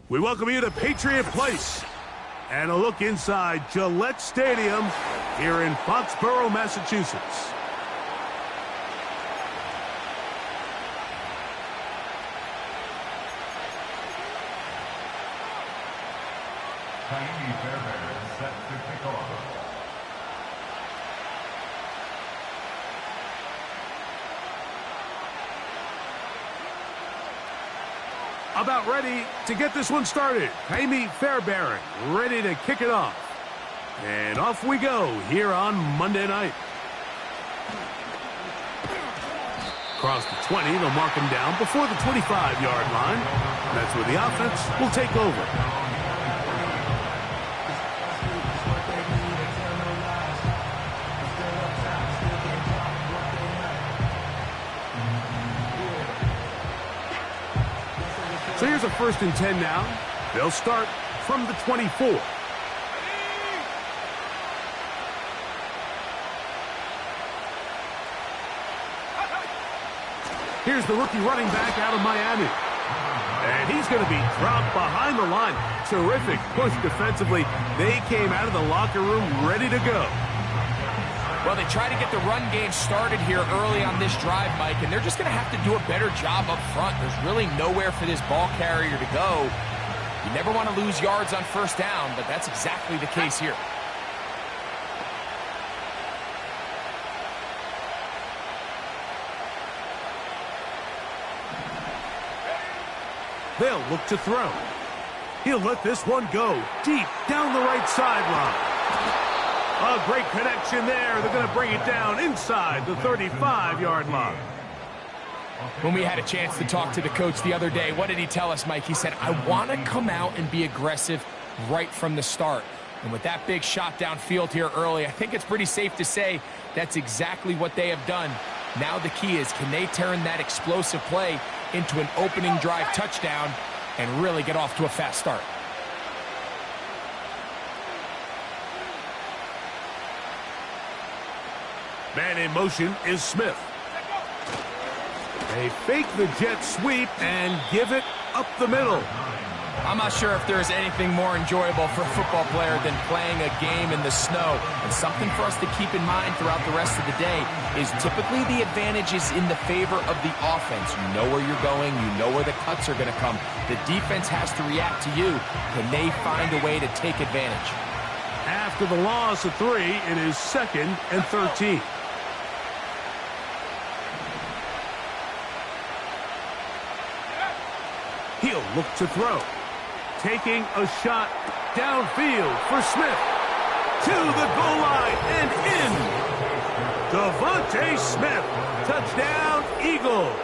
We welcome you to Patriot Place and a look inside Gillette Stadium here in Foxborough, Massachusetts. Set to kick off. About ready to get this one started. Jaime Fairbairn ready to kick it off. And off we go here on Monday night. Across the 20, they'll mark him down before the 25-yard line. That's where the offense will take over. So here's a 1st and 10 now. They'll start from the 24. Here's the rookie running back out of Miami. And he's going to be dropped behind the line. Terrific push defensively. They came out of the locker room ready to go. Well, they try to get the run game started here early on this drive, Mike, and they're just going to have to do a better job up front. There's really nowhere for this ball carrier to go. You never want to lose yards on 1st down, but that's exactly the case here. They'll look to throw. He'll let this one go deep down the right sideline. A great connection there. They're going to bring it down inside the 35-yard line. When we had a chance to talk to the coach the other day, what did he tell us, Mike? He said, I want to come out and be aggressive right from the start. And with that big shot downfield here early, I think it's pretty safe to say that's exactly what they have done. Now the key is, can they turn that explosive play into an opening drive touchdown and really get off to a fast start? Man in motion is Smith. They fake the jet sweep and give it up the middle. I'm not sure if there's anything more enjoyable for a football player than playing a game in the snow. And something for us to keep in mind throughout the rest of the day is typically the advantage is in the favor of the offense. You know where you're going. You know where the cuts are going to come. The defense has to react to you. Can they find a way to take advantage? After the loss of 3, it is 2nd and 13. He'll look to throw. Taking a shot downfield for Smith. To the goal line and in. Devontae Smith. Touchdown, Eagles.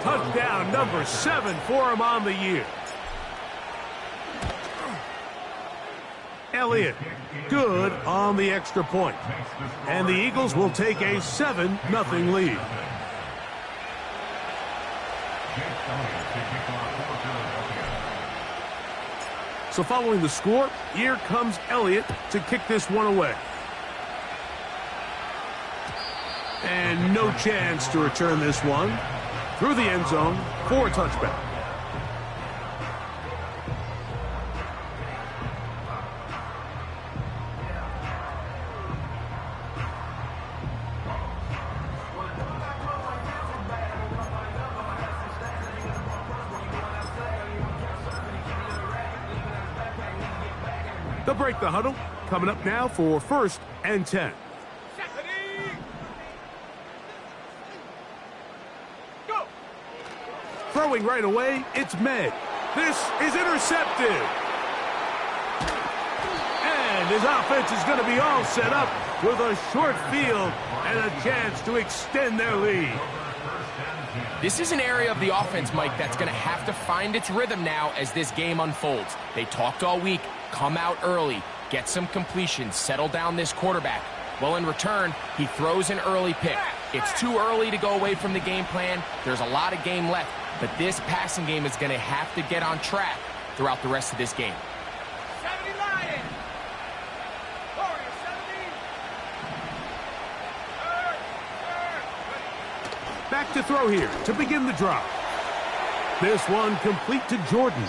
Touchdown number 7 for him on the year. Elliott, good on the extra point. And the Eagles will take a 7-0 lead. So following the score, here comes Elliott to kick this one away. And no chance to return this one through the end zone for a touchback. They'll break the huddle. Coming up now for 1st and 10. Go. Throwing right away, it's Med. This is intercepted. And his offense is going to be all set up with a short field and a chance to extend their lead. This is an area of the offense, Mike, that's going to have to find its rhythm now as this game unfolds. They talked all week. Come out early, get some completions, settle down this quarterback. Well, in return, he throws an early pick. It's too early to go away from the game plan. There's a lot of game left, but this passing game is going to have to get on track throughout the rest of this game. 70 Lions! Warriors, 70! Back to throw here to begin the drive. This one complete to Jordan.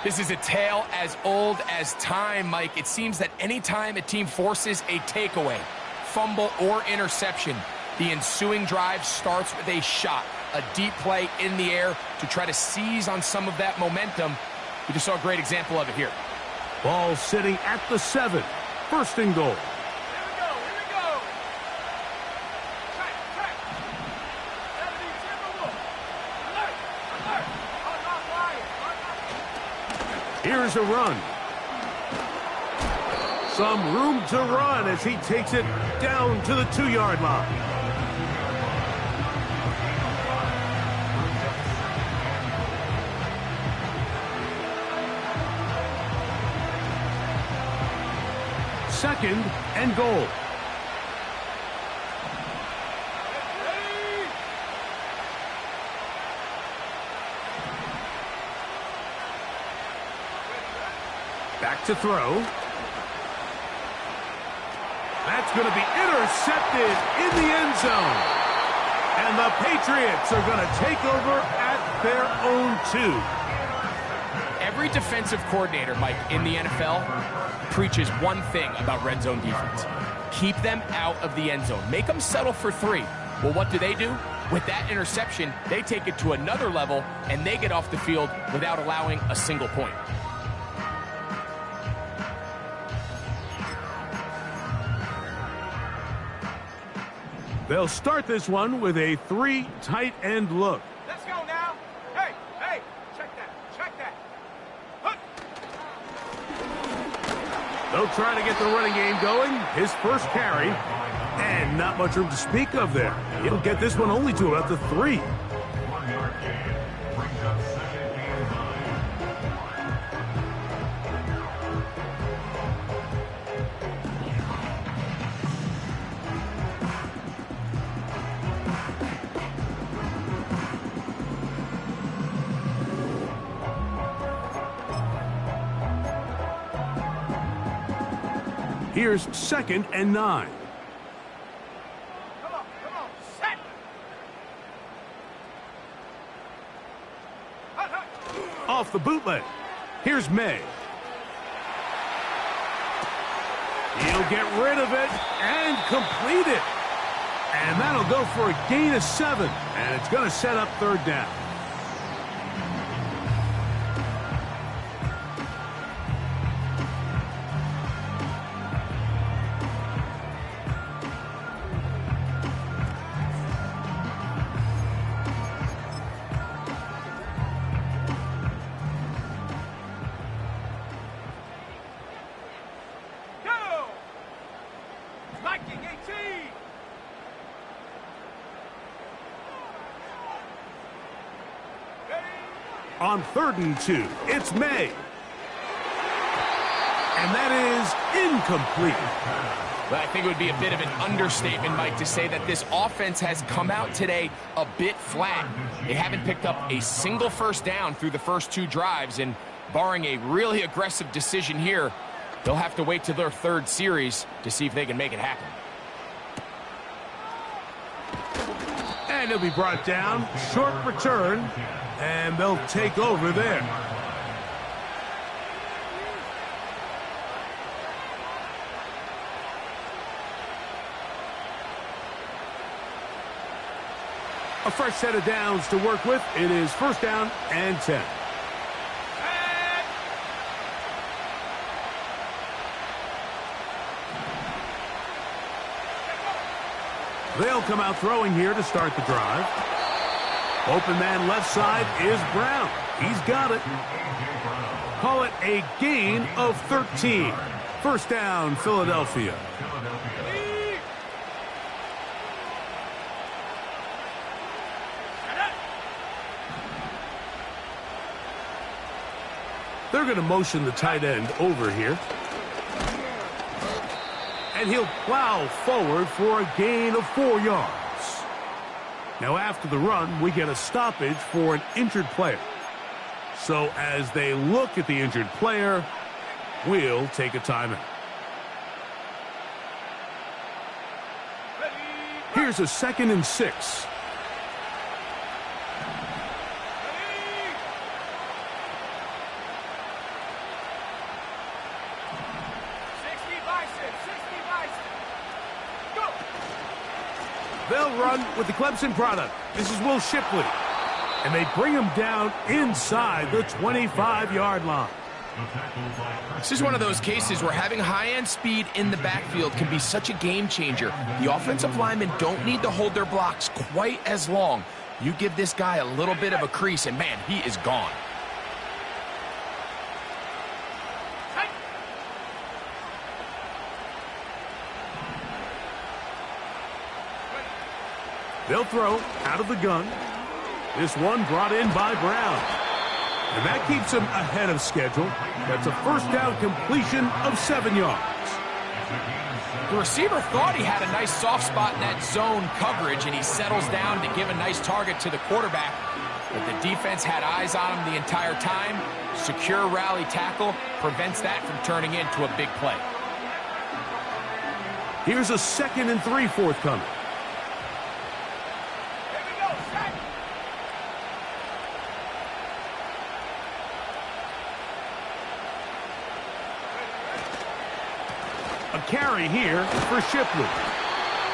This is a tale as old as time, Mike. It seems that anytime a team forces a takeaway, fumble, or interception, the ensuing drive starts with a shot, a deep play in the air to try to seize on some of that momentum. We just saw a great example of it here. Ball sitting at the 7. First and goal. Here we go, here we go. Track, track. 70, Timberwolves. Alert, alert. Oh, not lying. Here's a run. Some room to run as he takes it down to the 2-yard line. Second and goal. Back to throw. That's going to be intercepted in the end zone. And the Patriots are going to take over at their own 2. Every defensive coordinator, Mike, in the NFL preaches one thing about red zone defense. Keep them out of the end zone. Make them settle for 3. Well, what do? With that interception, they take it to another level, and they get off the field without allowing a single point. They'll start this one with a 3 tight end look. Let's go now. Hey, hey, check that, check that. Hook. They'll try to get the running game going. His first carry, and not much room to speak of there. He'll get this one only to about the 3. 1-yard gain. Brings up second and 9. Here's second and 9. Come on, set. Hut, hut. Off the bootleg. Here's May. He'll get rid of it and complete it. And that'll go for a gain of 7. And it's going to set up third down. Go. Viking 18. Ready. On 3rd and 2, it's May. And that is incomplete. But I think it would be a bit of an understatement, Mike, to say that this offense has come out today a bit flat. They haven't picked up a single first down through the first 2 drives, and barring a really aggressive decision here, they'll have to wait to their 3rd series to see if they can make it happen. And he'll be brought down. Short return. And they'll take over there. A fresh set of downs to work with. It is first down and 10. They'll come out throwing here to start the drive. Open man left side is Brown. He's got it. Call it a gain of 13. First down, Philadelphia. They're going to motion the tight end over here. And he'll plow forward for a gain of 4 yards. Now after the run, we get a stoppage for an injured player. So as they look at the injured player, we'll take a timeout. Here's a 2nd and 6. They'll run with the Clemson product. This is Will Shipley. And they bring him down inside the 25-yard line. This is one of those cases where having high-end speed in the backfield can be such a game changer. The offensive linemen don't need to hold their blocks quite as long. You give this guy a little bit of a crease, and man, he is gone. They'll throw out of the gun. This one brought in by Brown. And that keeps him ahead of schedule. That's a first down completion of 7 yards. The receiver thought he had a nice soft spot in that zone coverage, and he settles down to give a nice target to the quarterback. But the defense had eyes on him the entire time. Secure rally tackle prevents that from turning into a big play. Here's a 2nd and 3 forthcoming. A carry here for Shipley.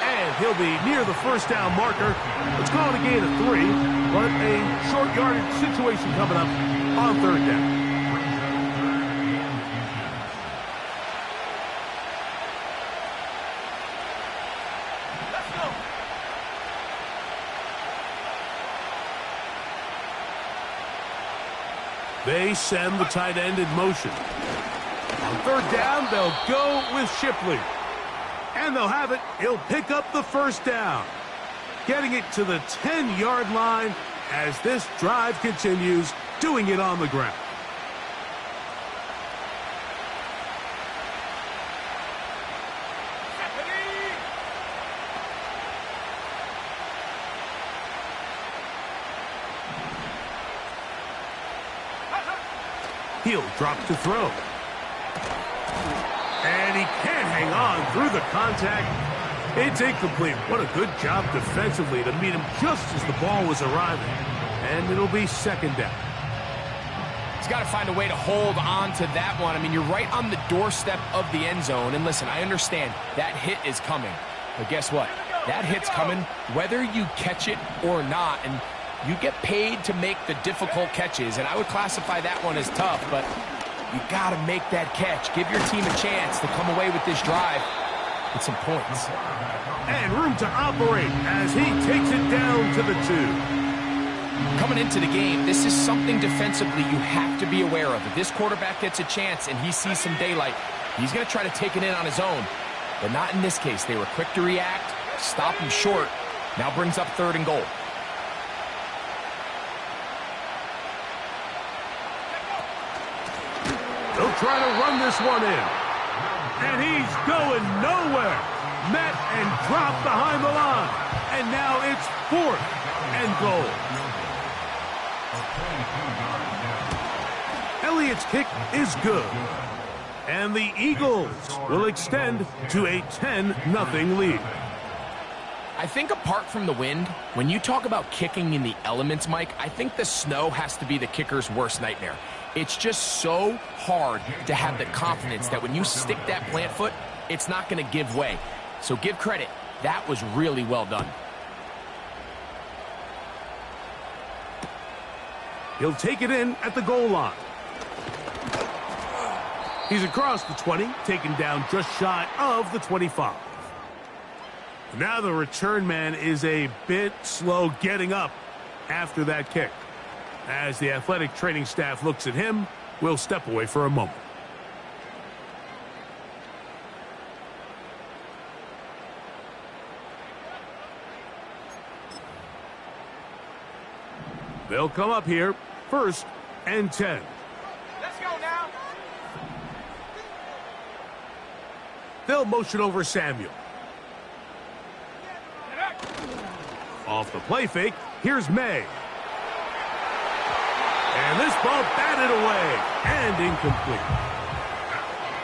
And he'll be near the first down marker. Let's call it a gain of 3, but a short yardage situation coming up on 3rd down. Let's go. They send the tight end in motion. On 3rd down, they'll go with Shipley. And they'll have it. He'll pick up the first down. Getting it to the 10-yard line as this drive continues, doing it on the ground. He'll drop to throw. And he can't hang on through the contact. It's incomplete. What a good job defensively to meet him just as the ball was arriving. And it'll be 2nd down. He's got to find a way to hold on to that one. I mean, you're right on the doorstep of the end zone. And listen, I understand that hit is coming. But guess what? That hit's coming whether you catch it or not. And you get paid to make the difficult catches. And I would classify that one as tough, but you got to make that catch. Give your team a chance to come away with this drive with some points. And room to operate as he takes it down to the 2. Coming into the game, this is something defensively you have to be aware of. If this quarterback gets a chance and he sees some daylight, he's going to try to take it in on his own. But not in this case. They were quick to react, stop him short. Now brings up 3rd and goal. They'll try to run this one in. And he's going nowhere. Met and dropped behind the line. And now it's 4th and goal. Elliott's kick is good. And the Eagles will extend to a 10-0 lead. I think apart from the wind, when you talk about kicking in the elements, Mike, I think the snow has to be the kicker's worst nightmare. It's just so hard to have the confidence that when you stick that plant foot, it's not going to give way. So give credit. That was really well done. He'll take it in at the goal line. He's across the 20, taken down just shy of the 25. Now the return man is a bit slow getting up after that kick. As the athletic training staff looks at him, we'll step away for a moment. They'll come up here, 1st and 10. Let's go now. They'll motion over Samuel. Off the play fake, here's May. And this ball batted away and incomplete.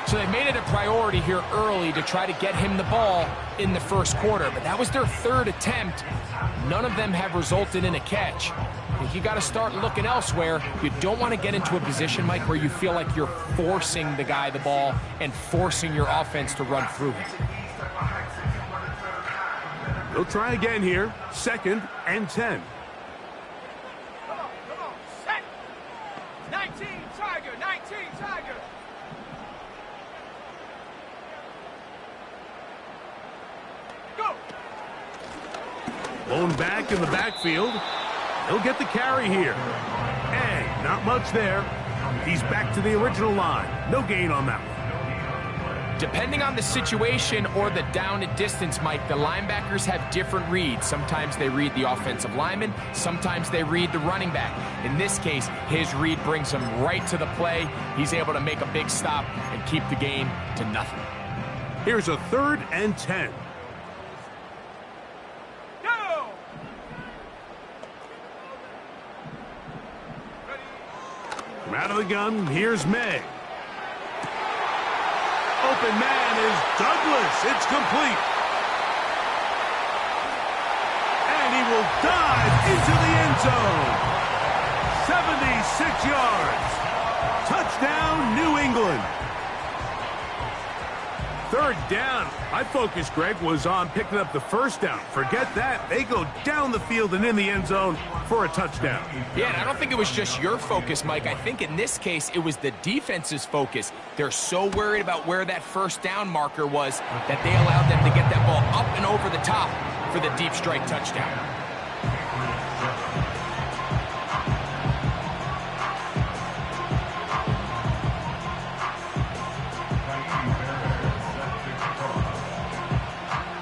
So they made it a priority here early to try to get him the ball in the 1st quarter, but that was their 3rd attempt. None of them have resulted in a catch. I think you got to start looking elsewhere. You don't want to get into a position, Mike, where you feel like you're forcing the guy the ball and forcing your offense to run through him. They'll try again here. 2nd and 10. Come on, set. 19, Tiger, 19, Tiger. Go. Blown back in the backfield. He'll get the carry here. And not much there. He's back to the original line. No gain on that one. Depending on the situation or the down and distance, Mike, the linebackers have different reads. Sometimes they read the offensive lineman. Sometimes they read the running back. In this case, his read brings him right to the play. He's able to make a big stop and keep the game to nothing. Here's a 3rd and 10. Go. From out of the gun, here's May. Open man is Douglas. It's complete. And he will dive into the end zone. 76 yards. Touchdown, New England. 3rd down. My focus, Greg, was on picking up the 1st down. Forget that. They go down the field and in the end zone for a touchdown. Yeah, and I don't think it was just your focus, Mike. I think in this case, it was the defense's focus. They're so worried about where that 1st down marker was that they allowed them to get that ball up and over the top for the deep strike touchdown.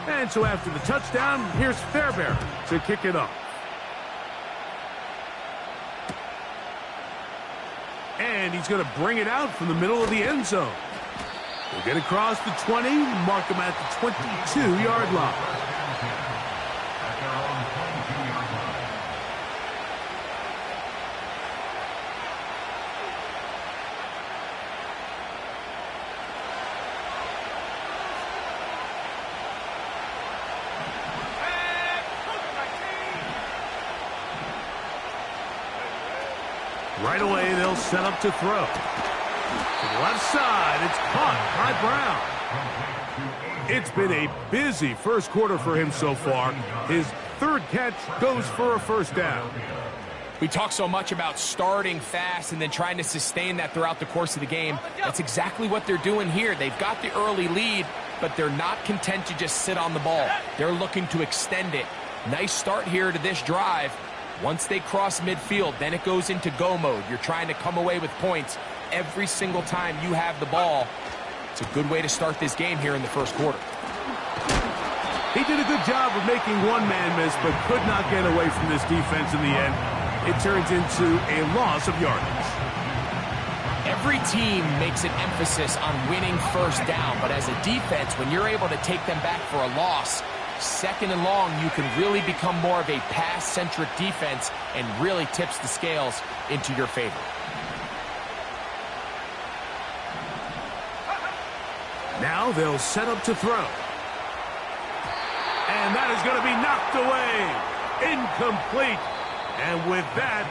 And so after the touchdown, here's Fairbairn to kick it off. And he's going to bring it out from the middle of the end zone. He'll get across the 20, mark him at the 22-yard line. Right away, they'll set up to throw. To the left side, it's caught by Brown. It's been a busy first quarter for him so far. His 3rd catch goes for a 1st down. We talk so much about starting fast and then trying to sustain that throughout the course of the game. That's exactly what they're doing here. They've got the early lead, but they're not content to just sit on the ball. They're looking to extend it. Nice start here to this drive. Once they cross midfield, then it goes into go mode. You're trying to come away with points every single time you have the ball. It's a good way to start this game here in the first quarter. He did a good job of making one man miss, but could not get away from this defense in the end. It turns into a loss of yardage. Every team makes an emphasis on winning 1st down, but as a defense, when you're able to take them back for a loss, 2nd and long, you can really become more of a pass-centric defense and really tips the scales into your favor. Now they'll set up to throw. And that is going to be knocked away. Incomplete. And with that,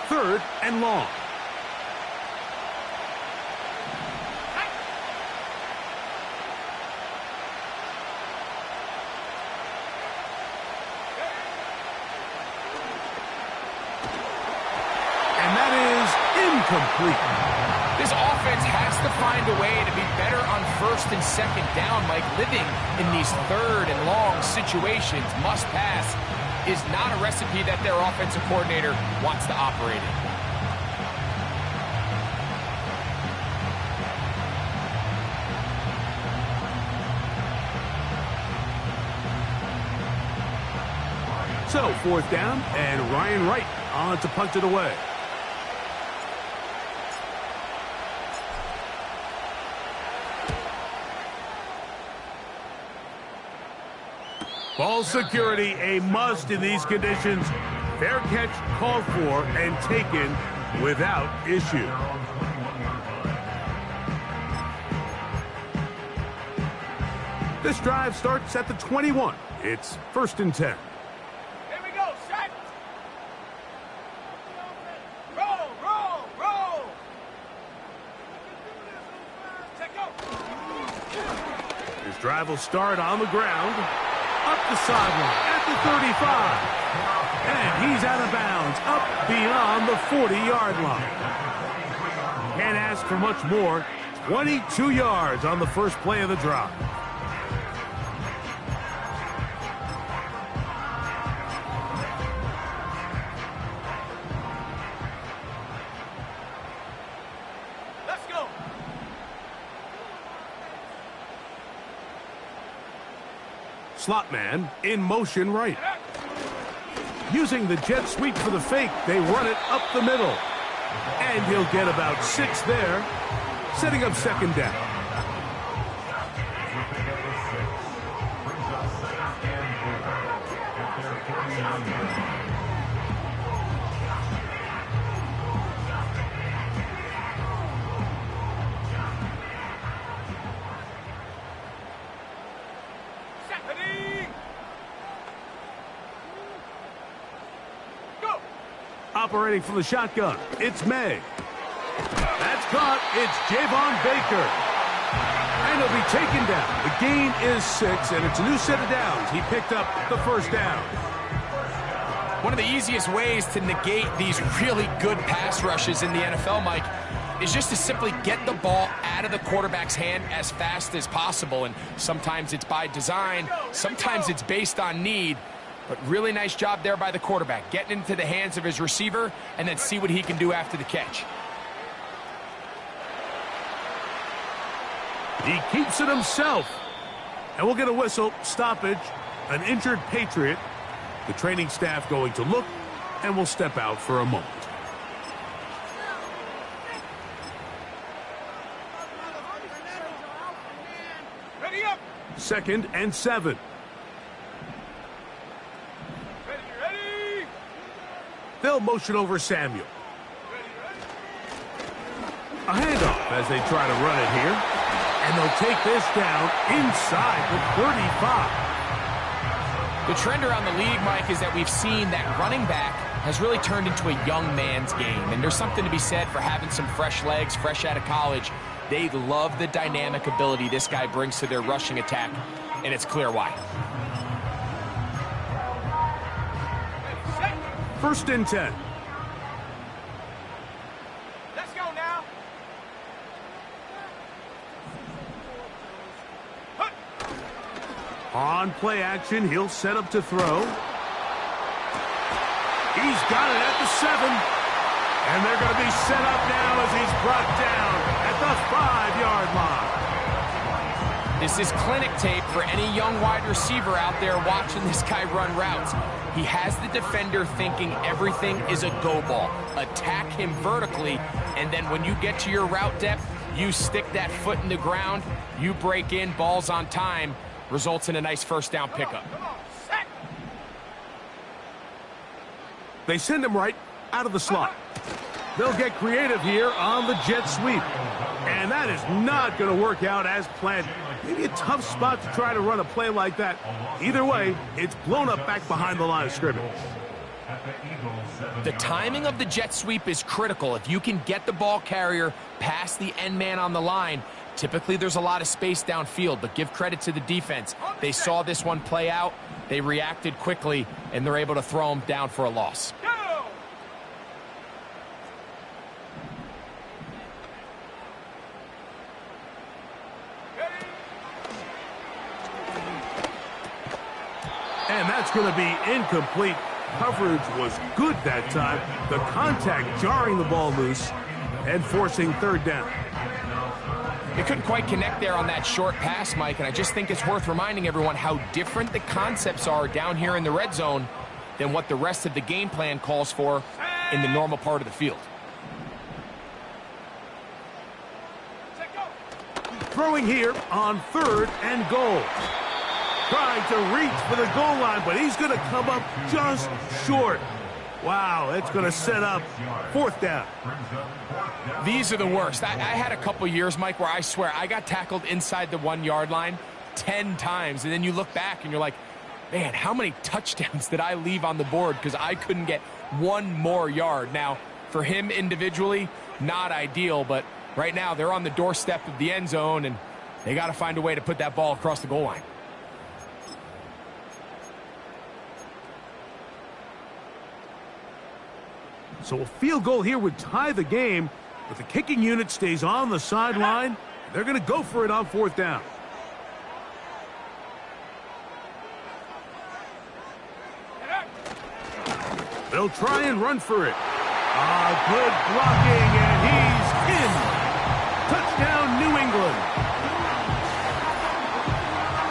third and long. And that is incomplete. This offense has to find a way to be better on 1st and 2nd down, Mike. Living in these 3rd and long situations, must pass, is not a recipe that their offensive coordinator wants to operate in. So 4th down, and Ryan Wright on to punt it away. Ball security, a must in these conditions. Fair catch called for and taken without issue. This drive starts at the 21. It's 1st and 10. Here we go, set. Roll, roll, roll. Check go. His drive will start on the ground, up the sideline at the 35. And he's out of bounds, up beyond the 40-yard line. Can't ask for much more. 22 yards on the first play of the drive. Let's go. Slot man in motion right. Using the jet sweep for the fake, they run it up the middle. And he'll get about 6 there, setting up 2nd down. Ready. Go. Operating from the shotgun, it's May. That's caught. It's Javon Baker. And he'll be taken down. The gain is 6, and it's a new set of downs. He picked up the 1st down. One of the easiest ways to negate these really good pass rushes in the NFL, Mike, is just to simply get the ball out of the quarterback's hand as fast as possible. And sometimes it's by design, sometimes it's based on need. But really nice job there by the quarterback, getting into the hands of his receiver and then see what he can do after the catch. He keeps it himself. And we'll get a whistle, stoppage, an injured Patriot. The training staff going to look, and will step out for a moment. Ready up. 2nd and 7. Ready. They'll motion over Samuel. A handoff as they try to run it here. And they'll take this down inside the 35. The trend around the league, Mike, is that we've seen that running back has really turned into a young man's game. And there's something to be said for having some fresh legs, fresh out of college. They love the dynamic ability this guy brings to their rushing attack, and it's clear why. 1st and 10. Let's go now. On play action, he'll set up to throw. He's got it at the 7. And they're going to be set up now as he's brought down at the 5-yard line. This is clinic tape for any young wide receiver out there watching this guy run routes. He has the defender thinking everything is a go ball. Attack him vertically, and then when you get to your route depth, you stick that foot in the ground, you break in, balls on time, results in a nice 1st down pickup. Come on, set. They send him right out of the slot. They'll get creative here on the jet sweep. And that is not going to work out as planned. Maybe a tough spot to try to run a play like that. Either way, it's blown up back behind the line of scrimmage. The timing of the jet sweep is critical. If you can get the ball carrier past the end man on the line, typically there's a lot of space downfield, but give credit to the defense. They saw this one play out, they reacted quickly, and they're able to throw him down for a loss. Go. And that's going to be incomplete. Coverage was good that time. The contact jarring the ball loose and forcing 3rd down. They couldn't quite connect there on that short pass, Mike, and I just think it's worth reminding everyone how different the concepts are down here in the red zone than what the rest of the game plan calls for in the normal part of the field. Throwing here on 3rd and goal. Trying to reach for the goal line, but he's going to come up just short. Wow, it's going to set up 4th down. These are the worst. I had a couple years, Mike, where I swear I got tackled inside the 1-yard line, 10 times, and then you look back and you're like, man, how many touchdowns did I leave on the board because I couldn't get one more yard? Now, for him individually, not ideal, but right now they're on the doorstep of the end zone, and they got to find a way to put that ball across the goal line. So a field goal here would tie the game, but the kicking unit stays on the sideline. They're going to go for it on 4th down. They'll try and run for it. Good blocking, and he's in. Touchdown, New England.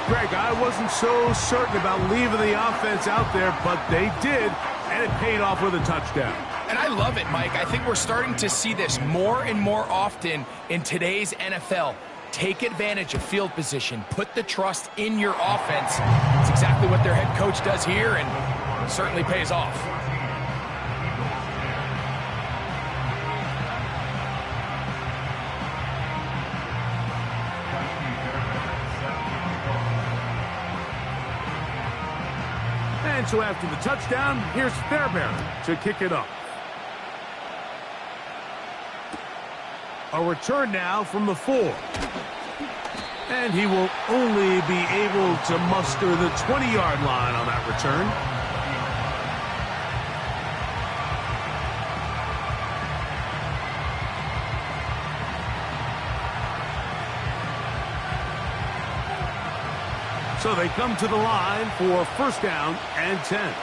Greg, I wasn't so certain about leaving the offense out there, but they did, and it paid off with a touchdown. And I love it, Mike. I think we're starting to see this more and more often in today's NFL. Take advantage of field position. Put the trust in your offense. It's exactly what their head coach does here, and certainly pays off. And so after the touchdown, here's Fairbairn to kick it up. A return now from the 4. And he will only be able to muster the 20-yard line on that return. So they come to the line for 1st down and 10.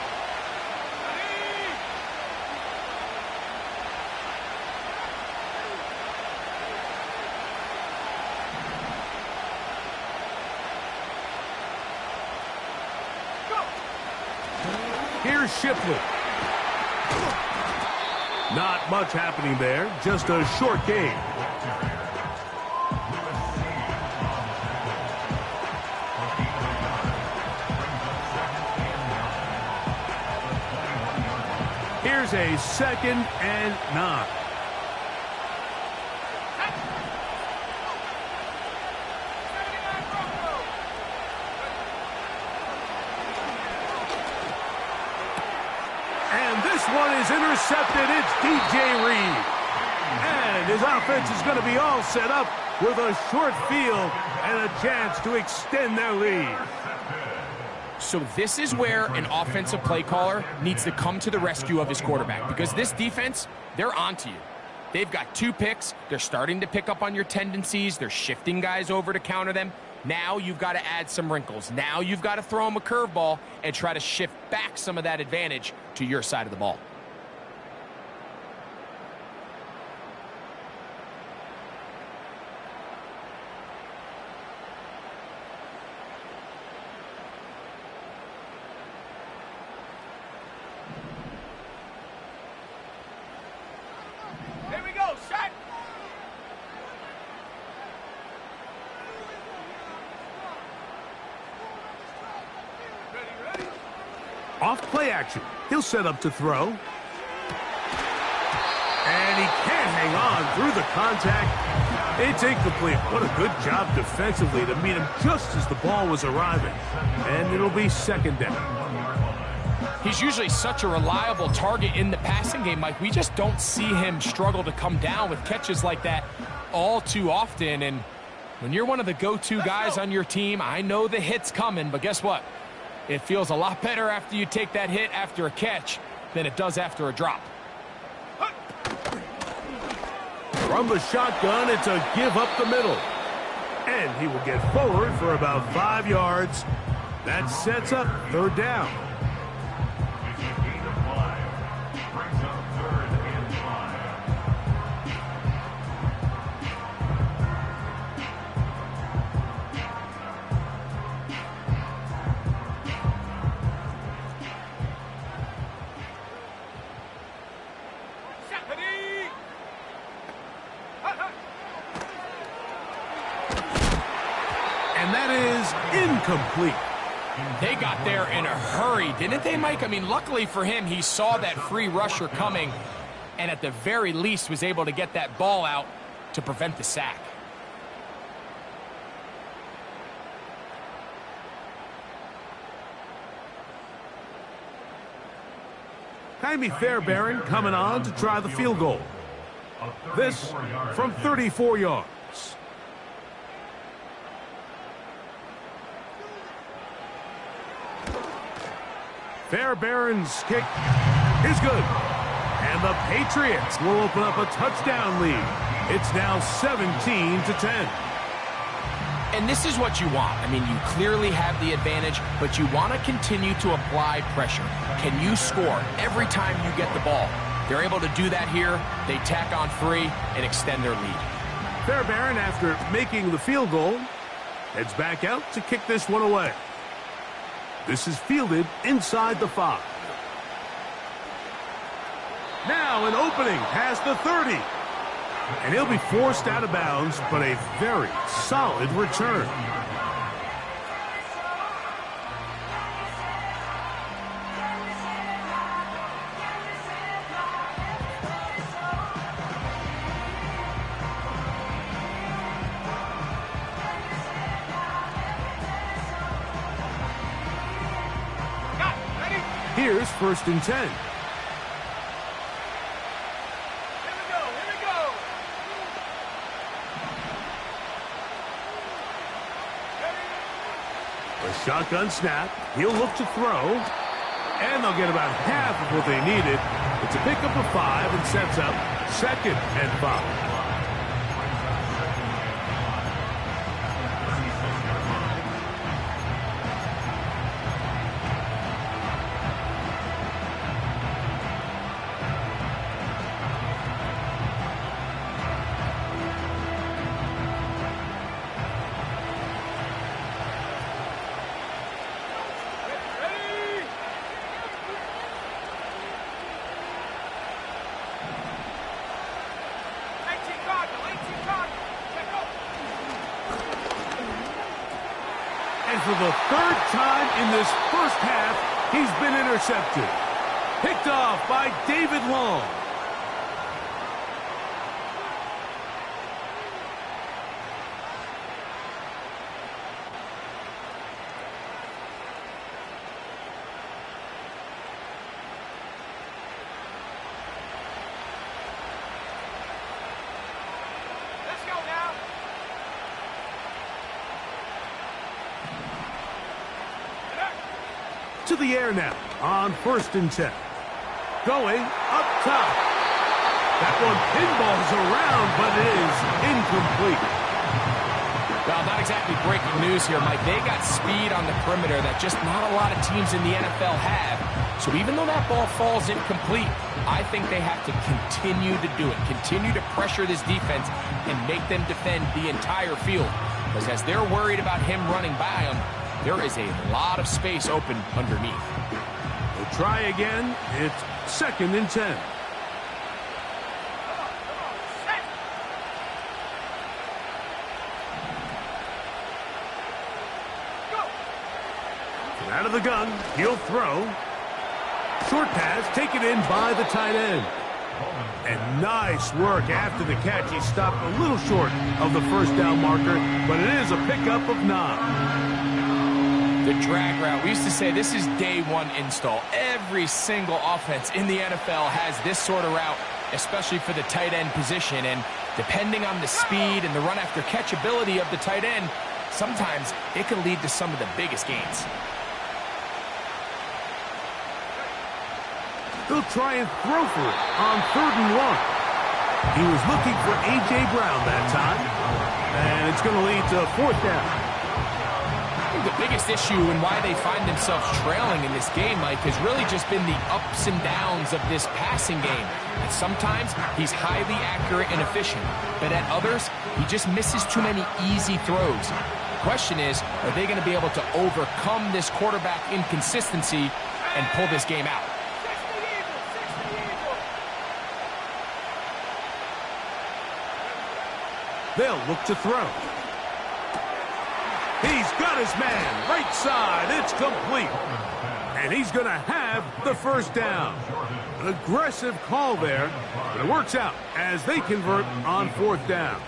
Here's Shipley. Not much happening there, just a short gain. Here's a 2nd and 9. And this one is intercepted. It's DJ Reed. And his offense is going to be all set up with a short field and a chance to extend their lead. So this is where an offensive play caller needs to come to the rescue of his quarterback, because this defense, they're onto you. They've got 2 picks. They're starting to pick up on your tendencies. They're shifting guys over to counter them. Now you've got to add some wrinkles. Now you've got to throw them a curveball and try to shift back some of that advantage to your side of the ball. Here we go, set. Ready. Off play action. He'll set up to throw. And he can't hang on through the contact. It's incomplete. What a good job defensively to meet him just as the ball was arriving. And it'll be 2nd down. He's usually such a reliable target in the passing game, Mike. We just don't see him struggle to come down with catches like that all too often. And when you're one of the go-to guys on your team, I know the hit's coming, but guess what? It feels a lot better after you take that hit after a catch than it does after a drop. From the shotgun, it's a give up the middle. And he will get forward for about 5 yards. That sets up 3rd down. Brings up 3rd and 5. And that is incomplete. They got there in a hurry, didn't they, Mike? I mean, luckily for him, he saw that free rusher coming and at the very least was able to get that ball out to prevent the sack. Jaime Fairbairn coming on to try the field goal. This from 34 yards. Fairbairn's kick is good. And the Patriots will open up a touchdown lead. It's now 17-10. And this is what you want. I mean, you clearly have the advantage, but you want to continue to apply pressure. Can you score every time you get the ball? They're able to do that here. They tack on 3 and extend their lead. Fairbairn, after making the field goal, heads back out to kick this one away. This is fielded inside the 5. Now an opening past the 30. And he'll be forced out of bounds, but a very solid return. Here's 1st and 10. Shotgun snap. He'll look to throw. And they'll get about half of what they needed. It's a pickup of 5 and sets up 2nd and 5. And for the 3rd time in this first half, he's been intercepted. Picked off by David Long. To the air now on 1st and 10. Going up top. That one pinballs around, but it is incomplete. Well, not exactly breaking news here, Mike. They got speed on the perimeter that just not a lot of teams in the NFL have. So even though that ball falls incomplete, I think they have to continue to do it. Continue to pressure this defense and make them defend the entire field. Because as they're worried about him running by them, there is a lot of space open underneath. We'll try again. It's 2nd and 10. And out of the gun, he'll throw. Short pass taken in by the tight end. And nice work after the catch. He stopped a little short of the 1st down marker, but it is a pickup of 9. The drag route. We used to say this is day 1 install. Every single offense in the NFL has this sort of route, especially for the tight end position. And depending on the speed and the run after catch ability of the tight end, sometimes it can lead to some of the biggest gains. They'll try and throw for it on 3rd and 1. He was looking for A.J. Brown that time. And it's going to lead to 4th down. The biggest issue and why they find themselves trailing in this game, Mike, has really just been the ups and downs of this passing game. And sometimes he's highly accurate and efficient, but at others, he just misses too many easy throws. The question is, are they going to be able to overcome this quarterback inconsistency and pull this game out? They'll look to throw. He's got his man, right side, it's complete. And he's going to have the 1st down. An aggressive call there, but it works out as they convert on 4th down.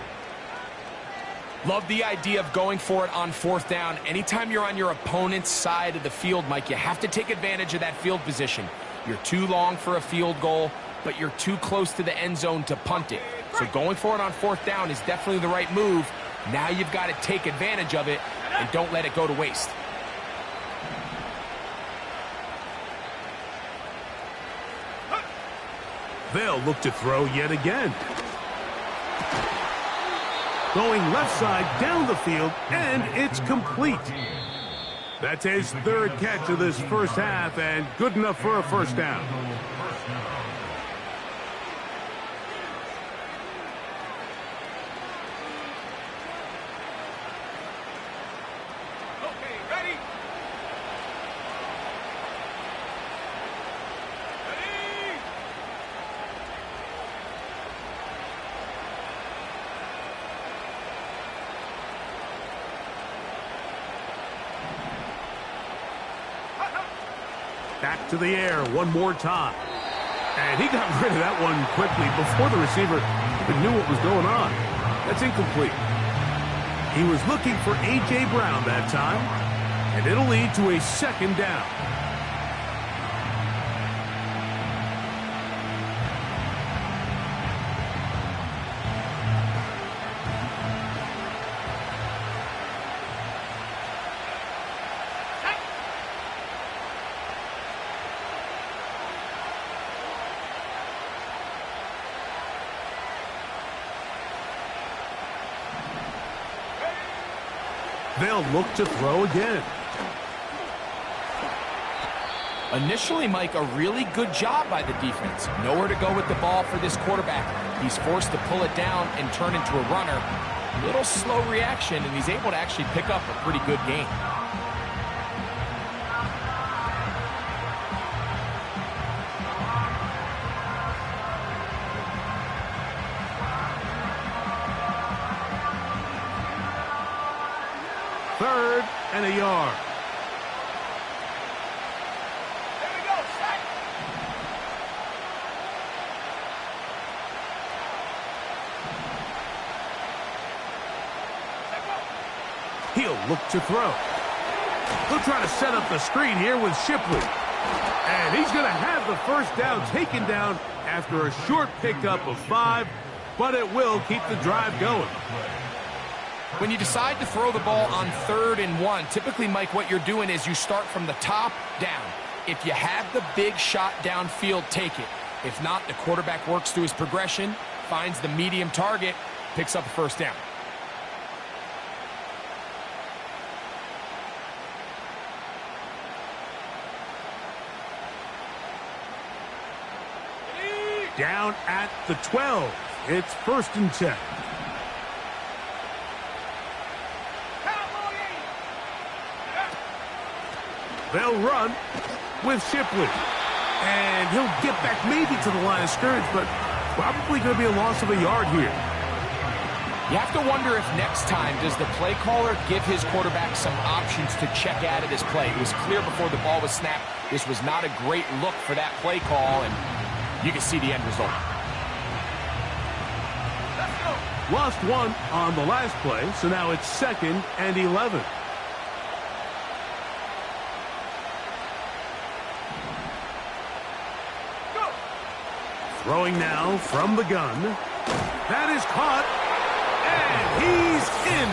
Love the idea of going for it on 4th down. Anytime you're on your opponent's side of the field, Mike, you have to take advantage of that field position. You're too long for a field goal, but you're too close to the end zone to punt it. So going for it on 4th down is definitely the right move. Now you've got to take advantage of it and don't let it go to waste. They'll look to throw yet again. Going left side down the field, and it's complete. That's his 3rd catch of this first half, and good enough for a first down. Okay, ready? Ready? Back to the air one more time. And he got rid of that one quickly before the receiver even knew what was going on. That's incomplete. He was looking for A.J. Brown that time, and it'll lead to a 2nd down. They'll look to throw again. Initially, Mike, a really good job by the defense. Nowhere to go with the ball for this quarterback. He's forced to pull it down and turn into a runner. Little slow reaction, and he's able to actually pick up a pretty good gain. Third and a yard. There we go, set. He'll look to throw. He'll try to set up the screen here with Shipley. And he's going to have the first down taken down after a short pickup of 5, but it will keep the drive going. When you decide to throw the ball on 3rd and 1, typically, Mike, what you're doing is you start from the top down. If you have the big shot downfield, take it. If not, the quarterback works through his progression, finds the medium target, picks up a first down. Down at the 12. It's 1st and 10. They'll run with Shipley. And he'll get back maybe to the line of scrimmage, but probably going to be a loss of a yard here. You have to wonder if next time does the play caller give his quarterback some options to check out of this play. It was clear before the ball was snapped this was not a great look for that play call, and you can see the end result. Lost one on the last play, so now it's 2nd and 11. Throwing now from the gun. That is caught. And he's in.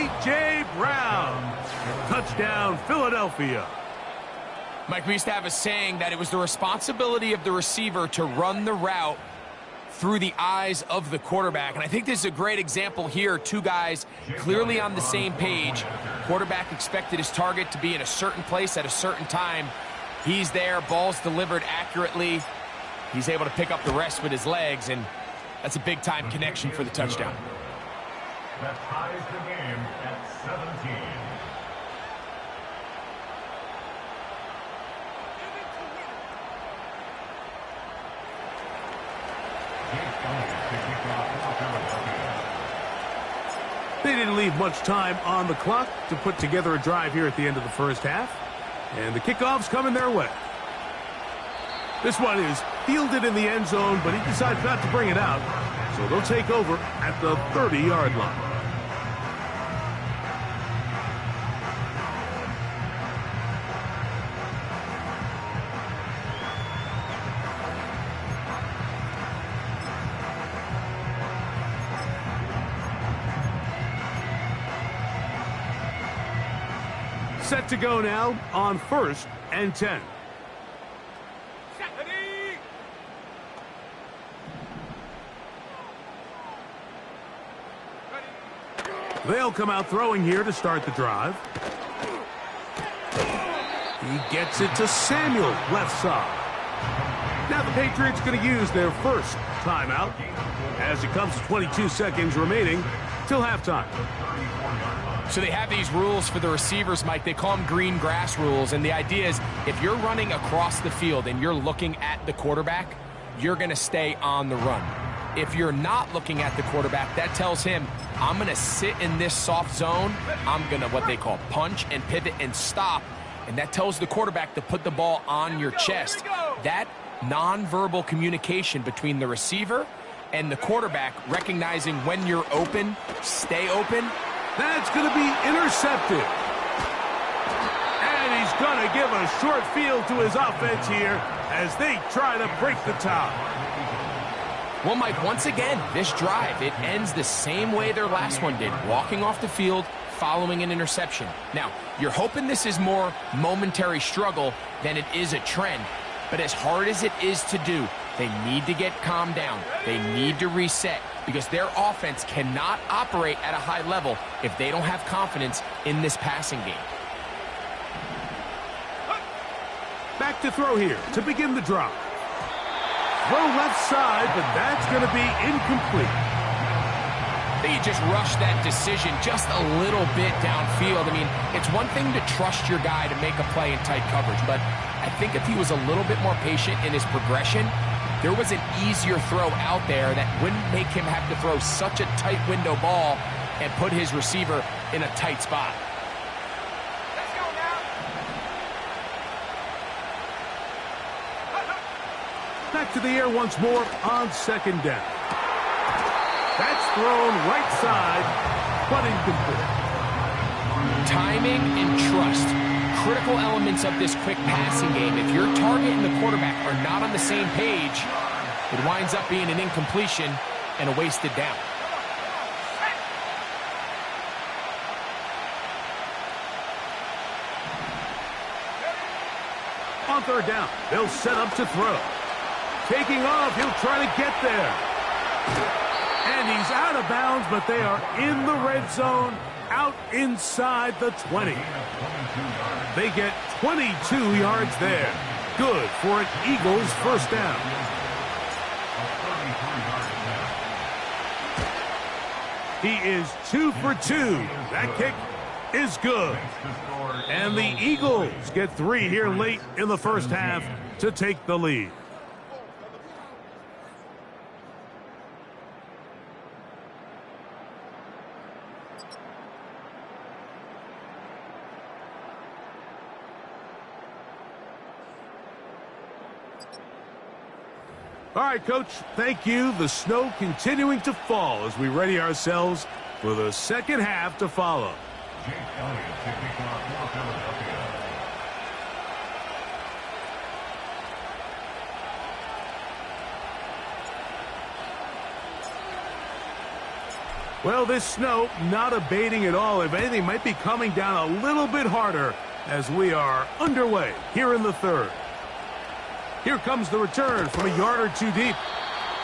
A.J. Brown. Touchdown, Philadelphia. Mike, we used to have a saying that it was the responsibility of the receiver to run the route through the eyes of the quarterback. And I think this is a great example here. 2 guys clearly on the same page. Quarterback expected his target to be in a certain place at a certain time. He's there, ball's delivered accurately. He's able to pick up the rest with his legs, and that's a big-time connection for the touchdown. That ties the game at 17. They didn't leave much time on the clock to put together a drive here at the end of the first half. And the kickoff's coming their way. This one is fielded in the end zone, but he decides not to bring it out. So they'll take over at the 30-yard line. Set to go now on 1st and 10. Ready. They'll come out throwing here to start the drive. He gets it to Samuel, left side. Now the Patriots going to use their first timeout as it comes to 22 seconds remaining till halftime. So they have these rules for the receivers, Mike. They call them green grass rules. And the idea is if you're running across the field and you're looking at the quarterback, you're going to stay on the run. If you're not looking at the quarterback, that tells him, I'm going to sit in this soft zone. I'm going to what they call punch and pivot and stop. And that tells the quarterback to put the ball on your chest. That nonverbal communication between the receiver and the quarterback, recognizing when you're open, stay open. That's going to be intercepted. And he's going to give a short field to his offense here as they try to break the tie. Well, Mike, once again, this drive, it ends the same way their last one did, walking off the field, following an interception. Now, you're hoping this is more momentary struggle than it is a trend, but as hard as it is to do, they need to get calmed down. They need to reset because their offense cannot operate at a high level if they don't have confidence in this passing game. Back to throw here to begin the drive. Throw left side, but that's going to be incomplete. I think he just rushed that decision just a little bit downfield. I mean, it's one thing to trust your guy to make a play in tight coverage, but I think if he was a little bit more patient in his progression, there was an easier throw out there that wouldn't make him have to throw such a tight window ball and put his receiver in a tight spot. Let's go now. Back to the air once more on 2nd down. That's thrown right side, but incomplete. Timing and trust, critical elements of this quick passing game. If your target and the quarterback are not on the same page, it winds up being an incompletion and a wasted down. On 3rd down, they'll set up to throw. Taking off, he'll try to get there. And he's out of bounds, but they are in the red zone, out inside the 20. They get 22 yards there. Good for an Eagles first down. He is 2 for 2. That kick is good. And the Eagles get 3 here late in the first half to take the lead. All right, Coach, thank you. The snow continuing to fall as we ready ourselves for the second half to follow. Jake Elliott taking off for Philadelphia. Well, this snow not abating at all. If anything, might be coming down a little bit harder as we are underway here in the 3rd. Here comes the return from a yard or 2 deep.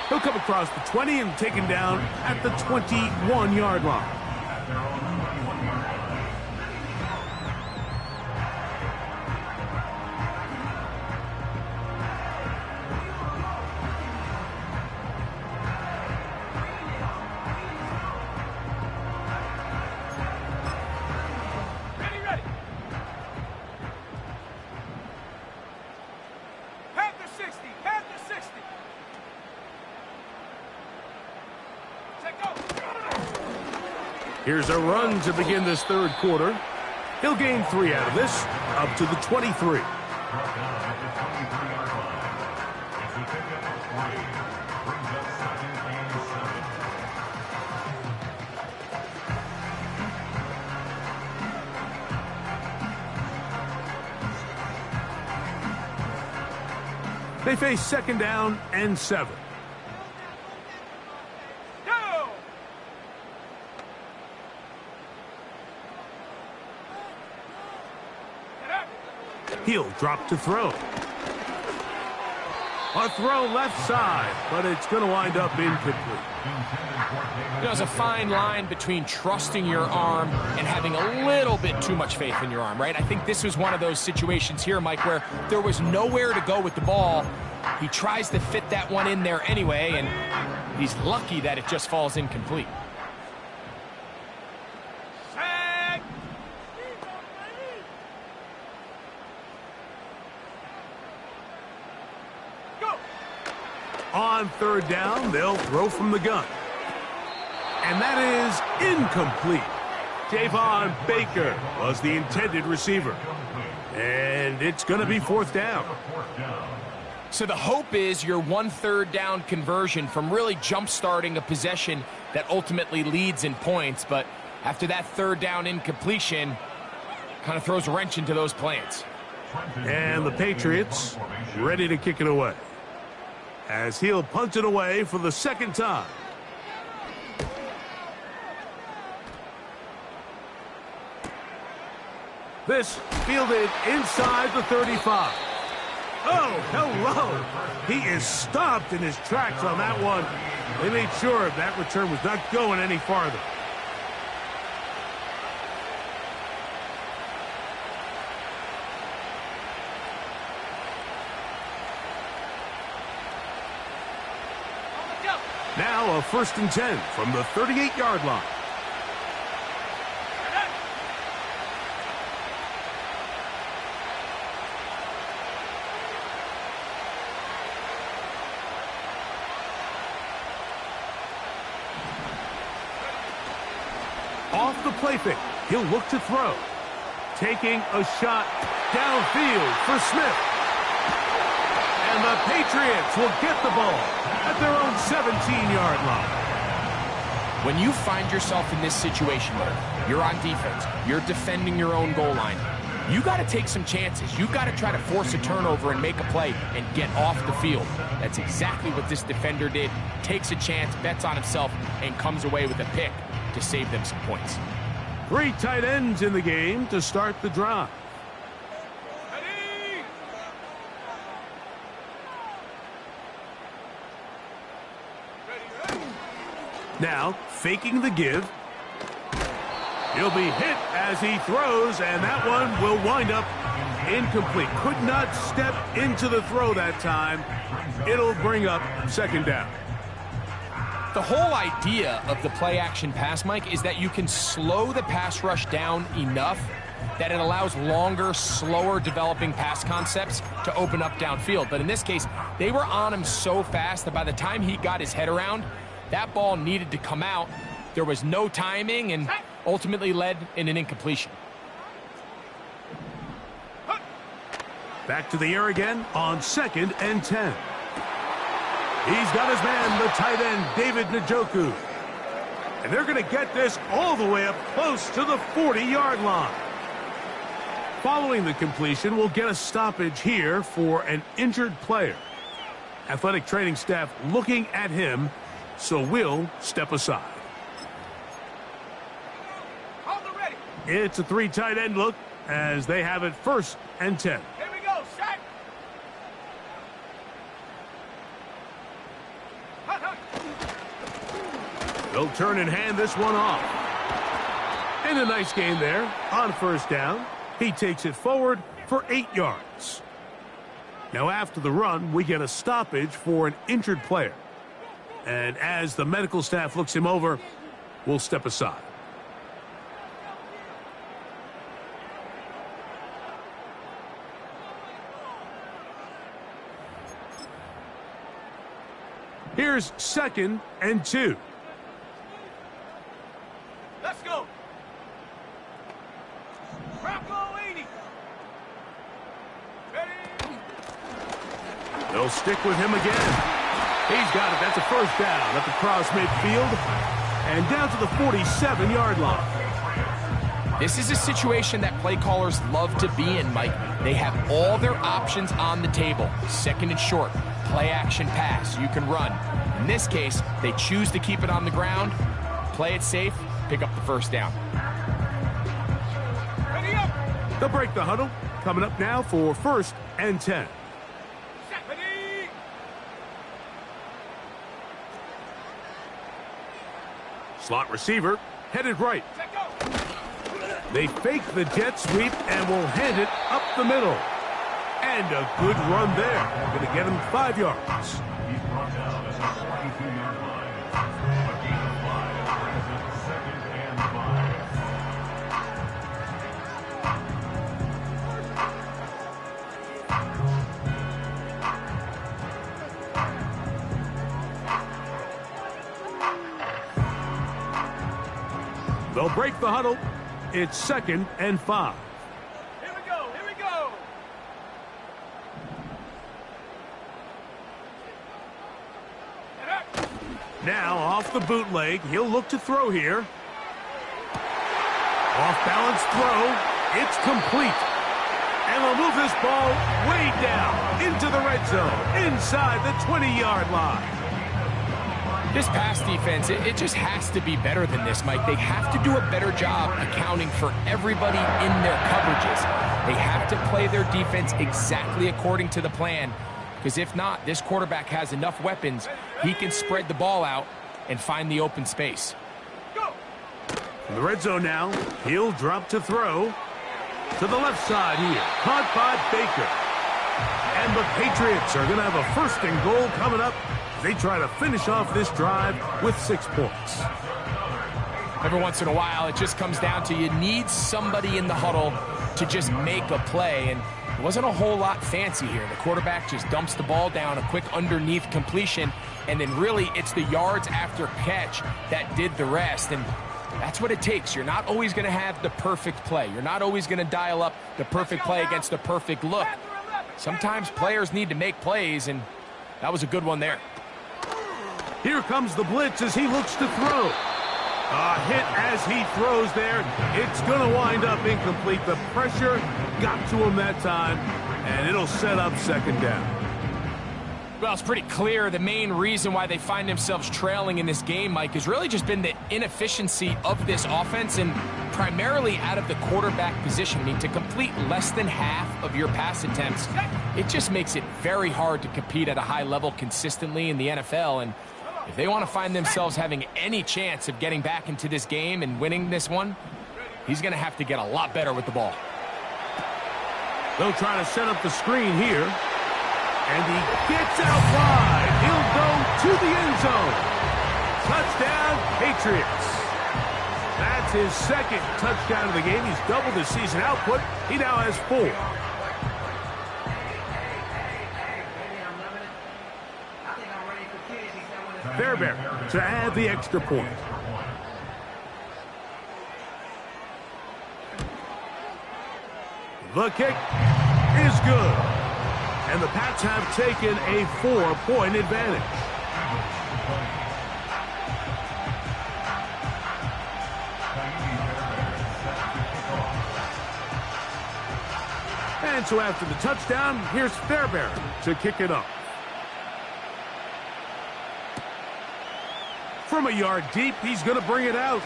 He'll come across the 20 and taken down at the 21-yard line. Here's a run to begin this 3rd quarter. He'll gain 3 out of this, up to the 23. They face 2nd down and 7. He'll drop to throw. A throw left side, but it's going to wind up incomplete. You know, there's a fine line between trusting your arm and having a little bit too much faith in your arm, right? I think this was one of those situations here, Mike, where there was nowhere to go with the ball. He tries to fit that one in there anyway, and he's lucky that it just falls incomplete. Set. Go. On third down, they'll throw from the gun. And that is incomplete. Javon Baker was the intended receiver. And it's going to be fourth down. So the hope is your 1/3 down conversion from really jump-starting a possession that ultimately leads in points. But after that third down incompletion, kind of throws a wrench into those plans. And the Patriots ready to kick it away, as he'll punt it away for the second time. This fielded inside the 35. Oh, hello. He is stopped in his tracks on that one. They made sure that return was not going any farther. Now a 1st and 10 from the 38-yard line. Off the play fake, he'll look to throw. Taking a shot downfield for Smith. And the Patriots will get the ball at their own 17-yard line. When you find yourself in this situation, you're on defense, you're defending your own goal line, you got to take some chances. You got to try to force a turnover and make a play and get off the field. That's exactly what this defender did. Takes a chance, bets on himself, and comes away with a pick to save them some points. 3 tight ends in the game to start the drive. Ready. Ready. Now, faking the give. He'll be hit as he throws, and that one will wind up incomplete. Could not step into the throw that time. It'll bring up second down. The whole idea of the play-action pass, Mike, is that you can slow the pass rush down enough that it allows longer, slower developing pass concepts to open up downfield. But in this case, they were on him so fast that by the time he got his head around, that ball needed to come out. There was no timing and ultimately led in an incompletion. Back to the air again on 2nd and 10. He's got his man, the tight end, David Njoku. And they're going to get this all the way up close to the 40-yard line. Following the completion, we'll get a stoppage here for an injured player. Athletic training staff looking at him, so we'll step aside. Hold it ready. It's a 3 tight end look as they have it 1st and 10. Here we go. Set. Hut, hut. They'll turn and hand this one off. And a nice gain there on 1st down. He takes it forward for 8 yards. Now after the run, we get a stoppage for an injured player. And as the medical staff looks him over, we'll step aside. Here's 2nd and 2. Let's go. Bronco 80. Ready. They'll stick with him again. He's got it. That's a 1st down at the cross midfield and down to the 47-yard line. This is a situation that play callers love to be in, Mike. They have all their options on the table. 2nd and short, play action pass, you can run. In this case, they choose to keep it on the ground, play it safe, pick up the 1st down. Ready up. They'll break the huddle. Coming up now for 1st and 10. Slot receiver, headed right. They fake the jet sweep and will hand it up the middle. And a good run there. Going to get him 5 yards. He's brought down at the 22-yard line. A gain of 5 brings up 2nd and 5. They'll break the huddle. It's 2nd and 5. Here we go. Here we go. Now off the bootleg. He'll look to throw here. Off balance throw. It's complete. And they'll move this ball way down into the red zone, inside the 20-yard line. This pass defense, it just has to be better than this, Mike. They have to do a better job accounting for everybody in their coverages. They have to play their defense exactly according to the plan, because if not, this quarterback has enough weapons, he can spread the ball out and find the open space. In the red zone now, he'll drop to throw. To the left side here, caught by Baker. And the Patriots are going to have a 1st and goal coming up. They try to finish off this drive with 6 points. Every once in a while, it just comes down to you need somebody in the huddle to just make a play, and it wasn't a whole lot fancy here. The quarterback just dumps the ball down, a quick underneath completion, and then really it's the yards after catch that did the rest, and that's what it takes. You're not always going to have the perfect play. You're not always going to dial up the perfect play against the perfect look. Sometimes players need to make plays, and that was a good one there. Here comes the blitz as he looks to throw. A hit as he throws there. It's going to wind up incomplete. The pressure got to him that time, and it'll set up 2nd down. Well, it's pretty clear the main reason why they find themselves trailing in this game, Mike, has really just been the inefficiency of this offense and primarily out of the quarterback position. I mean, to complete less than half of your pass attempts, it just makes it very hard to compete at a high level consistently in the NFL. And if they want to find themselves having any chance of getting back into this game and winning this one, he's going to have to get a lot better with the ball. They'll try to set up the screen here. And he gets out wide. He'll go to the end zone. Touchdown, Patriots. That's his 2nd touchdown of the game. He's doubled his season output. He now has 4. Fairbairn to add the extra point. The kick is good. And the Pats have taken a 4-point advantage. And so after the touchdown, here's Fairbairn to kick it up. From a yard deep, he's going to bring it out.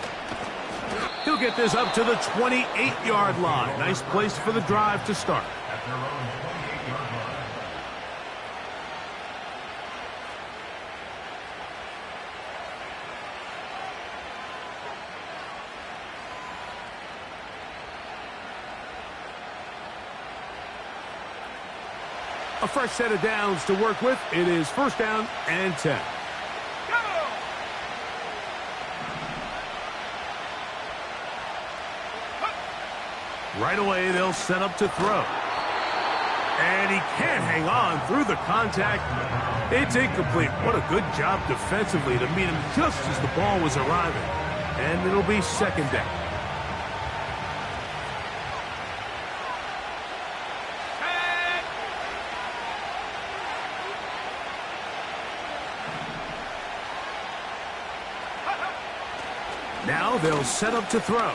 He'll get this up to the 28-yard line. Nice place for the drive to start. At their own 28-yard line. A fresh set of downs to work with. It is 1st down and 10. Right away, they'll set up to throw. And he can't hang on through the contact. It's incomplete. What a good job defensively to meet him just as the ball was arriving. And it'll be 2nd down. Now they'll set up to throw.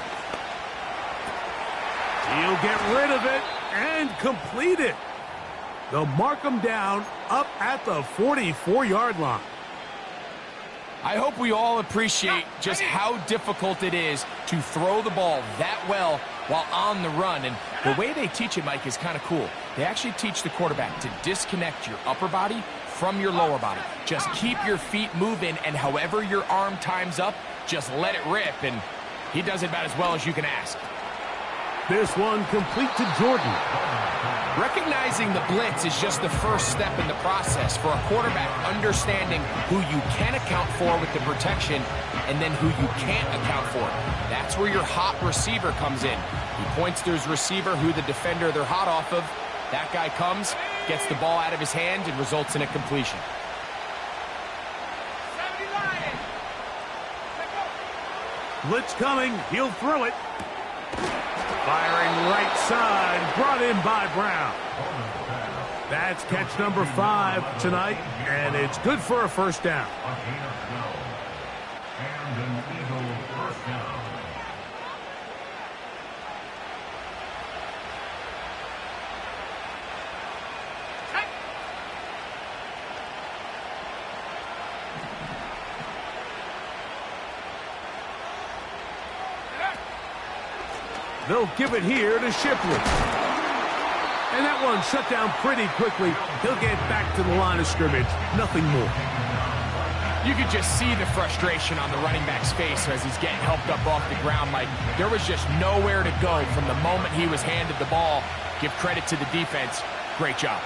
He'll get rid of it and complete it. They'll mark him down up at the 44-yard line. I hope we all appreciate just how difficult it is to throw the ball that well while on the run. And The way they teach it, Mike, is kind of cool. They actually teach the quarterback to disconnect your upper body from your lower body. Just keep your feet moving, and however your arm times up, just let it rip, and he does it about as well as you can ask. This one complete to Jordan. Recognizing the blitz is just the first step in the process for a quarterback understanding who you can account for with the protection and then who you can't account for. That's where your hot receiver comes in. He points to his receiver, who the defender they're hot off of. That guy comes, gets the ball out of his hand, and results in a completion. 79. Blitz coming. He'll throw it. Firing right side. Brought in by Brown. That's catch number 5 tonight, and it's good for a first down. A gain of 12. And an Eagle first down. They'll give it here to Shipley. And that one shut down pretty quickly. He'll get back to the line of scrimmage. Nothing more. You could just see the frustration on the running back's face as he's getting helped up off the ground, Mike. There was just nowhere to go from the moment he was handed the ball. Give credit to the defense. Great job.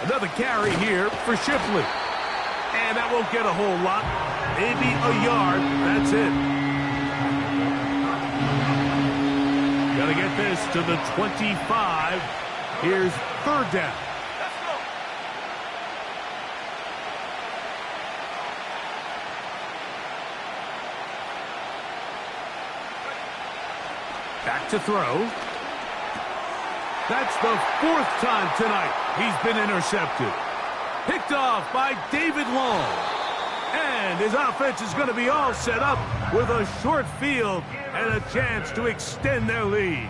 Another carry here for Shipley. And that won't get a whole lot. Maybe a yard. That's it. Gotta get this to the 25. Here's third down. Let's go. Back to throw. That's the 4th time tonight he's been intercepted. Picked off by David Long. And his offense is going to be all set up with a short field and a chance to extend their lead.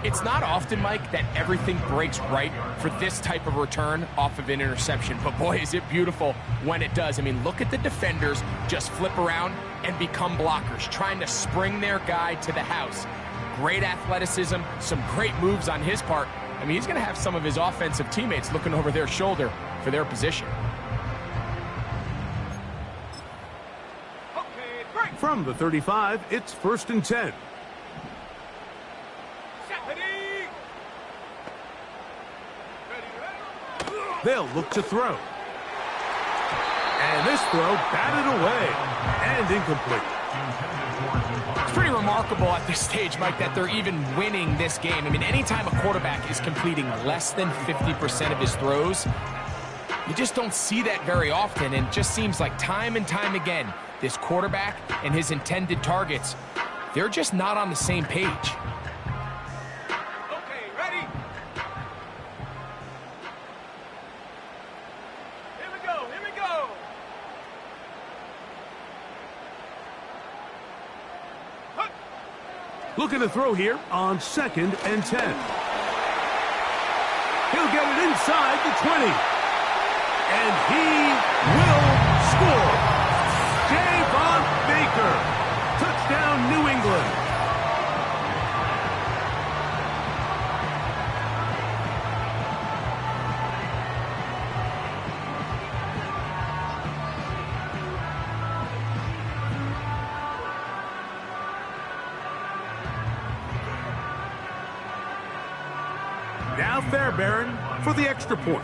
It's not often, Mike, that everything breaks right for this type of return off of an interception. But boy, is it beautiful when it does. I mean, look at the defenders just flip around and become blockers, trying to spring their guy to the house. Great athleticism, some great moves on his part. I mean, he's going to have some of his offensive teammates looking over their shoulder for their position. Okay, break. From the 35, it's 1st and 10. Ready. Ready. They'll look to throw. And this throw batted away and incomplete. It's pretty remarkable at this stage, Mike, that they're even winning this game. I mean, anytime a quarterback is completing less than 50% of his throws, you just don't see that very often, and it just seems like time and time again, this quarterback and his intended targets, they're just not on the same page. Okay, ready. Here we go. Here we go. Looking to throw here on 2nd and 10. He'll get it inside the 20. And he will score. Javon Baker. Touchdown, New England. Now Fairbairn for the extra point.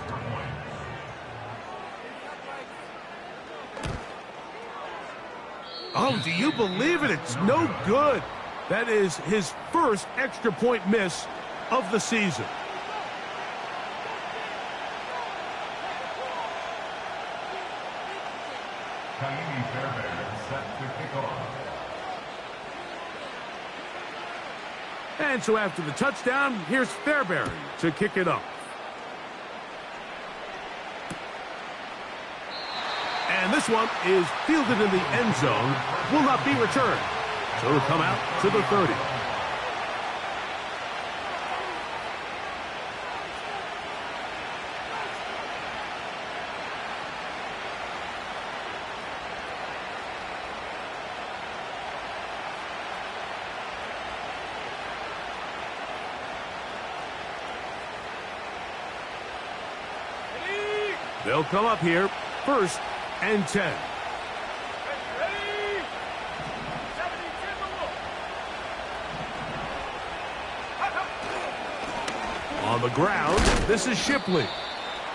Oh, do you believe it? It's no good. That is his first extra point miss of the season. Fairbairn set to kick off. And so after the touchdown, here's Fairbairn to kick it off. And this one is fielded in the end zone, will not be returned. So it'll come out to the 30. They'll come up here, 1st and 10. Ready? 72 the wolf. On the ground, this is Shipley.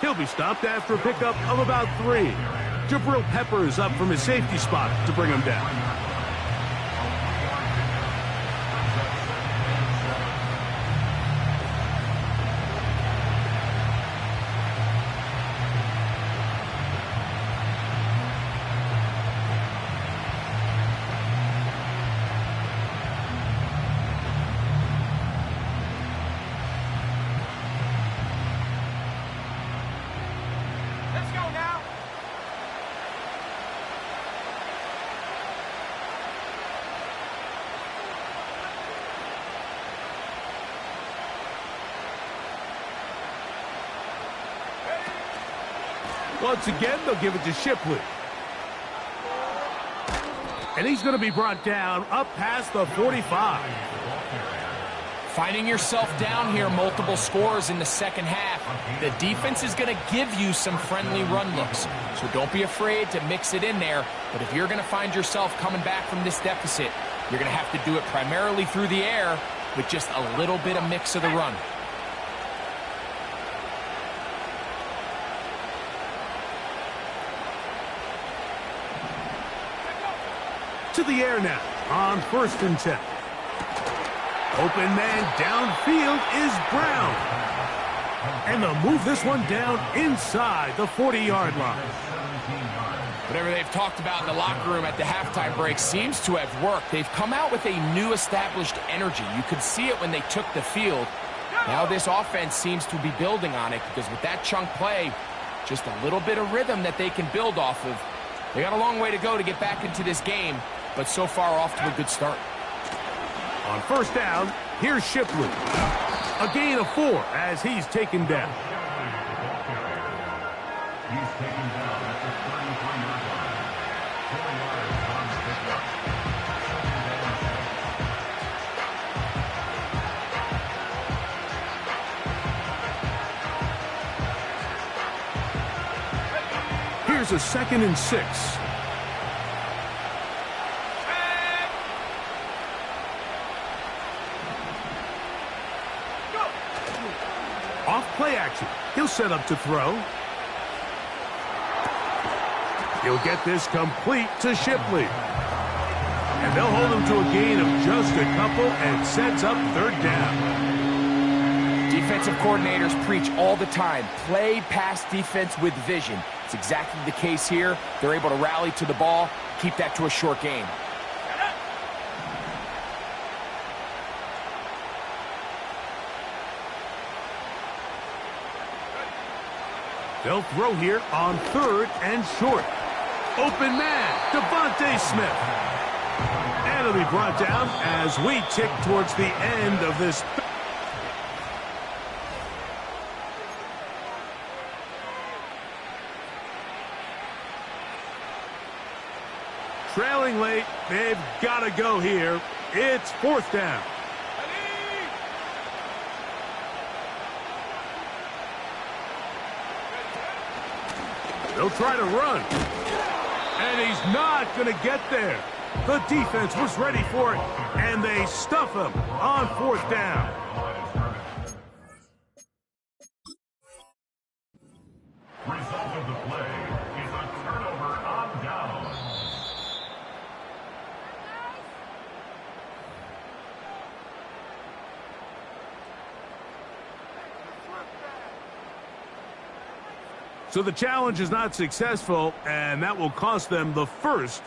He'll be stopped after a pickup of about 3. Jabril Peppers up from his safety spot to bring him down. Let's go now. Once again, they'll give it to Shipley. And he's going to be brought down up past the 45. Finding yourself down here multiple scores in the second half, the defense is going to give you some friendly run looks. So don't be afraid to mix it in there. But if you're going to find yourself coming back from this deficit, you're going to have to do it primarily through the air with just a little bit of mix of the run. To the air now on 1st and 10. Open man downfield is Brown. And they'll move this one down inside the 40-yard line. Whatever they've talked about in the locker room at the halftime break seems to have worked. They've come out with a new established energy. You could see it when they took the field. Now this offense seems to be building on it because with that chunk play, just a little bit of rhythm that they can build off of. They got a long way to go to get back into this game, but so far off to a good start. On 1st down, here's Shipley. A gain of 4 as he's taken down. He's taken down at the 33-yard line. 4 yards on the pickup. Here's a 2nd and 6. Off play action. He'll set up to throw. He'll get this complete to Shipley. And they'll hold him to a gain of just a couple and sets up 3rd down. Defensive coordinators preach all the time, play pass defense with vision. It's exactly the case here. They're able to rally to the ball, keep that to a short game. They'll throw here on 3rd and short. Open man, Devontae Smith. And it'll be brought down as we tick towards the end of this. Trailing late, they've got to go here. It's 4th down. They'll try to run. And he's not going to get there. The defense was ready for it, and they stuff him on 4th down. Result of the play is a turnover on down. So the challenge is not successful, and that will cost them the first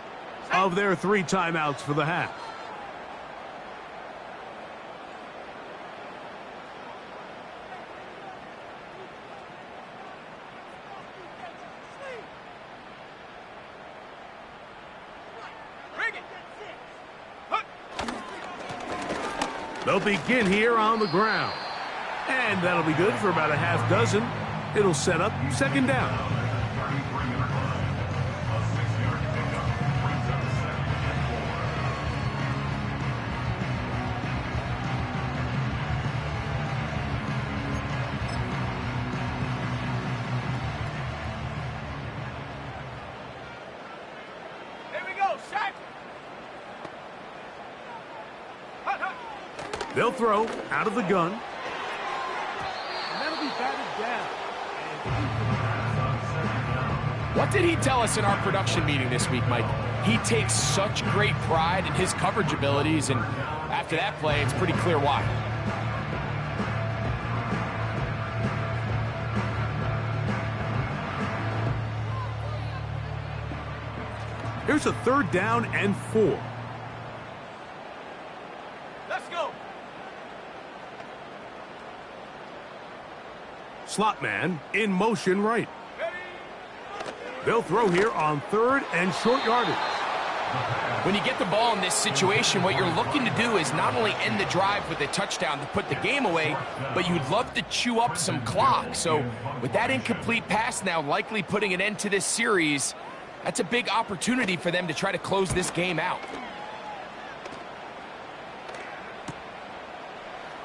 of their 3 timeouts for the half. They'll begin here on the ground. And that'll be good for about a half dozen. It'll set up 2nd down. They'll throw out of the gun. And that'll be batted down. What did he tell us in our production meeting this week, Mike? He takes such great pride in his coverage abilities, and after that play, it's pretty clear why. Here's a 3rd down and 4. Let's go. Slot man in motion right. They'll throw here on 3rd and short yardage. When you get the ball in this situation, what you're looking to do is not only end the drive with a touchdown to put the game away, but you'd love to chew up some clock. So with that incomplete pass now likely putting an end to this series, that's a big opportunity for them to try to close this game out.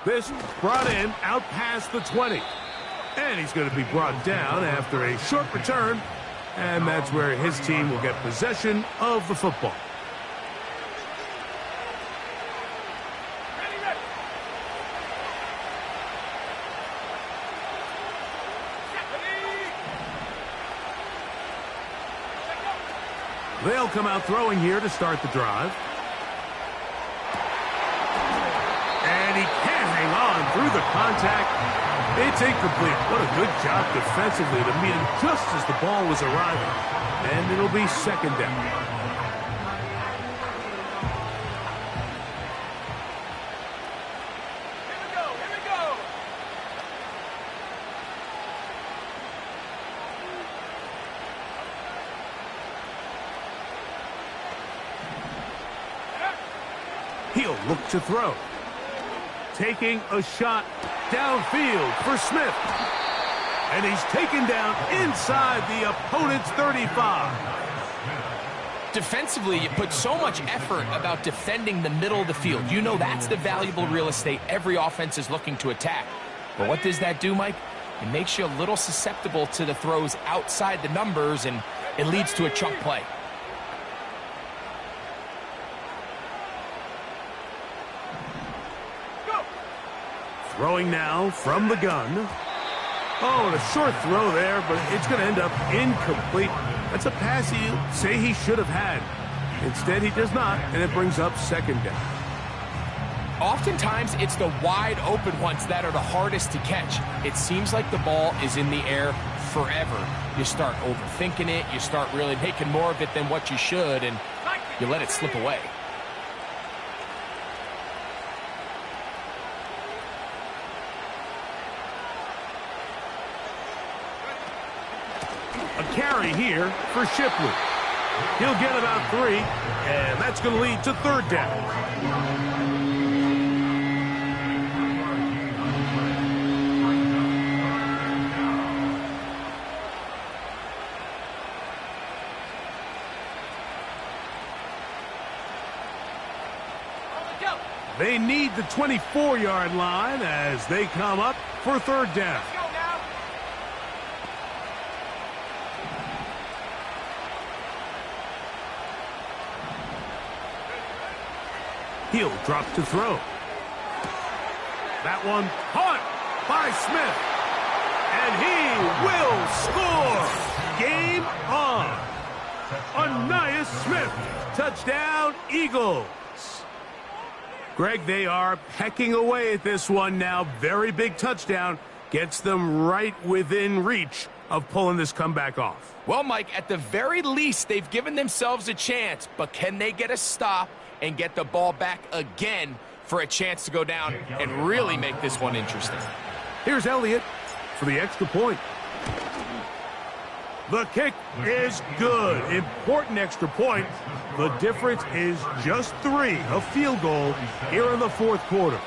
This brought in out past the 20. And he's going to be brought down after a short return. And that's where his team will get possession of the football. Ready, ready. They'll come out throwing here to start the drive. And he can't hang on through the contact. It's incomplete. What a good job defensively to meet him just as the ball was arriving. And it'll be 2nd down. Here we go. Here we go. He'll look to throw. Taking a shot downfield for Smith. And he's taken down inside the opponent's 35. Defensively, you put so much effort about defending the middle of the field. You know that's the valuable real estate every offense is looking to attack. But what does that do, Mike? It makes you a little susceptible to the throws outside the numbers, and it leads to a chunk play. Throwing now from the gun. Oh, and a short throw there, but it's going to end up incomplete. That's a pass you say he should have had. Instead, he does not, and it brings up 2nd down. Oftentimes, it's the wide open ones that are the hardest to catch. It seems like the ball is in the air forever. You start overthinking it, you start really making more of it than what you should, and you let it slip away. A carry here for Shipley. He'll get about 3, and that's going to lead to 3rd down. They need the 24-yard line as they come up for 3rd down. Let's go now. He'll drop to throw. That one caught by Smith. And he will score. Game on. Anais Smith. Touchdown, Eagles. Greg, they are pecking away at this one now. Very big touchdown. Gets them right within reach of pulling this comeback off. Well, Mike, at the very least, they've given themselves a chance, but can they get a stop and get the ball back again for a chance to go down and really make this one interesting? Here's Elliott for the extra point. The kick is good. Important extra point. The difference is just 3, a field goal here in the 4th quarter.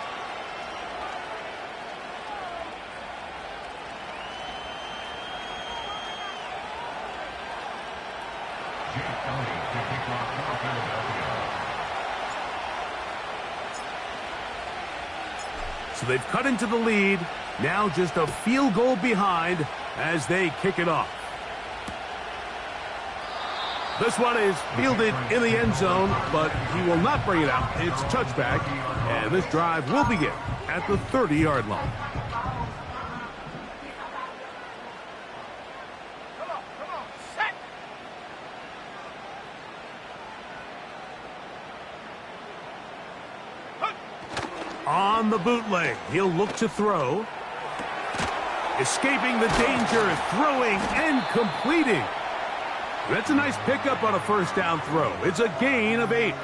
So they've cut into the lead. Now just a field goal behind as they kick it off. This one is fielded in the end zone, but he will not bring it out. It's touchback, and this drive will begin at the 30-yard line. Come on, set. On the bootleg, he'll look to throw. Escaping the danger, throwing and completing. That's a nice pickup on a first down throw. It's a gain of 8.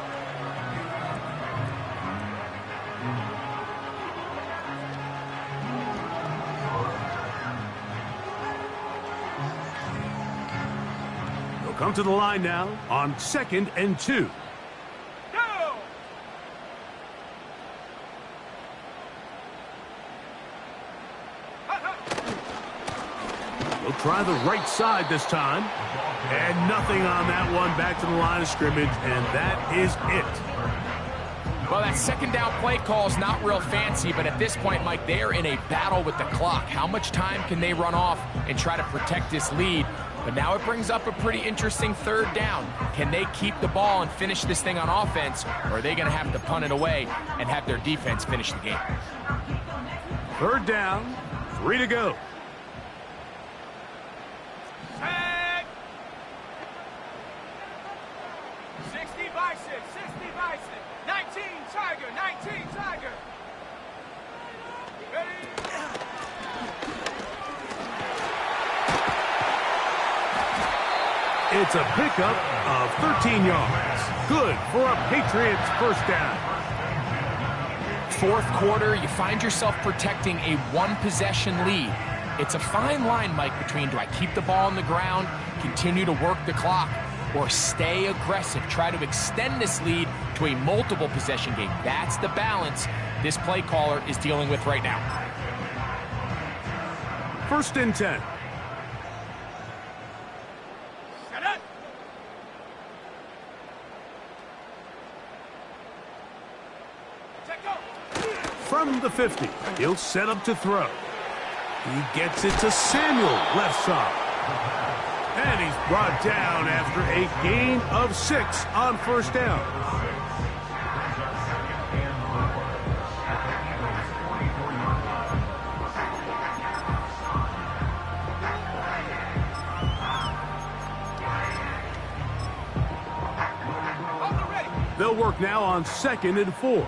They'll come to the line now on 2nd and 2. Go. They'll try the right side this time. And nothing on that one. Back to the line of scrimmage, and that is it. Well, that second down play call is not real fancy, but at this point, Mike, they're in a battle with the clock. How much time can they run off and try to protect this lead? But now it brings up a pretty interesting third down. Can they keep the ball and finish this thing on offense, or are they going to have to punt it away and have their defense finish the game? Third down, 3 to go. Set. 60 by 6, 60 by 6. 19 Tiger, 19 Tiger. Ready? It's a pickup of 13 yards. Good for a Patriots first down. Fourth quarter, you find yourself protecting a one-possession lead. It's a fine line, Mike, between do I keep the ball on the ground, continue to work the clock, or stay aggressive, try to extend this lead to a multiple possession game. That's the balance this play caller is dealing with right now. 1st and 10. Set up. Check go. From the 50, he'll set up to throw. He gets it to Samuel, left side. And he's brought down after a gain of 6 on first down. They'll work now on 2nd and 4.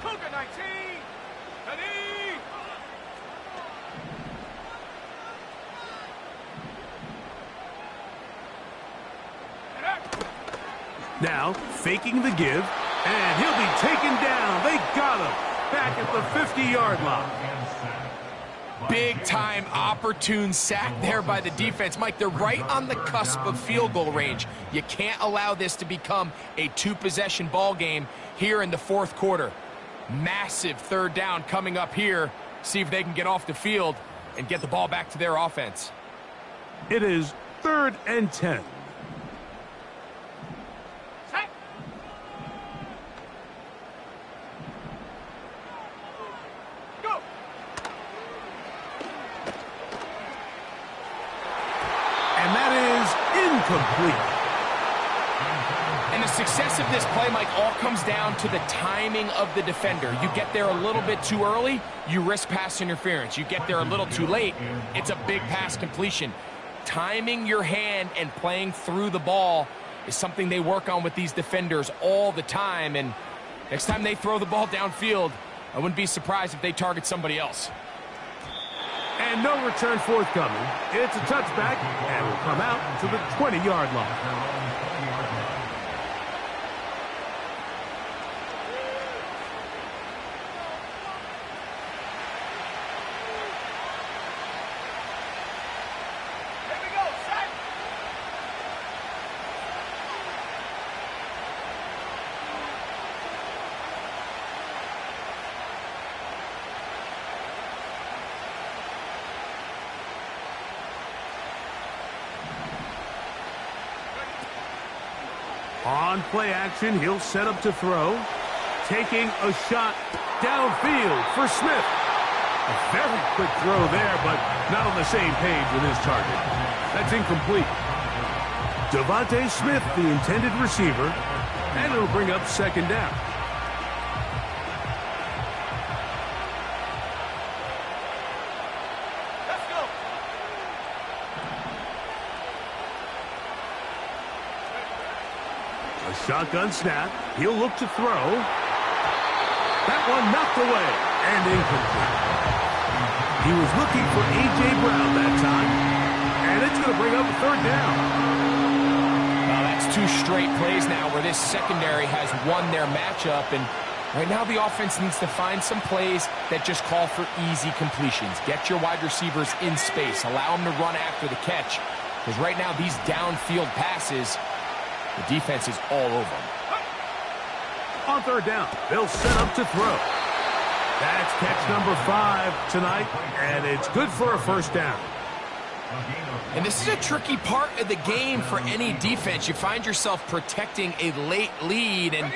Cougar 19. Ready? Now, faking the give, and he'll be taken down. They got him back at the 50-yard line. Big-time opportune sack there by the defense. Mike, they're right on the cusp of field goal range. You can't allow this to become a two-possession ball game here in the fourth quarter. Massive third down coming up here. See if they can get off the field and get the ball back to their offense. It is 3rd and 10. Set. Go. And that is incomplete. And the success of this play, Mike, all comes down to the timing of the defender. You get there a little bit too early, you risk pass interference. You get there a little too late, it's a big pass completion. Timing your hand and playing through the ball is something they work on with these defenders all the time. And next time they throw the ball downfield, I wouldn't be surprised if they target somebody else. And no return forthcoming. It's a touchback, and will come out to the 20-yard line. Here we go. Set. On play action, he'll set up to throw. Taking a shot downfield for Smith. A very quick throw there, but not on the same page with his target. That's incomplete. Devontae Smith, the intended receiver, and it'll bring up second down. Let's go. A shotgun snap. He'll look to throw. That one knocked away and incomplete. He was looking for A.J. Brown that time, and it's going to bring up a third down. Well, that's 2 straight plays now where this secondary has won their matchup, and right now the offense needs to find some plays that just call for easy completions. Get your wide receivers in space. Allow them to run after the catch, because right now these downfield passes, the defense is all over them. On third down, they'll set up to throw. That's catch number 5 tonight, and it's good for a first down. And this is a tricky part of the game for any defense. You find yourself protecting a late lead, and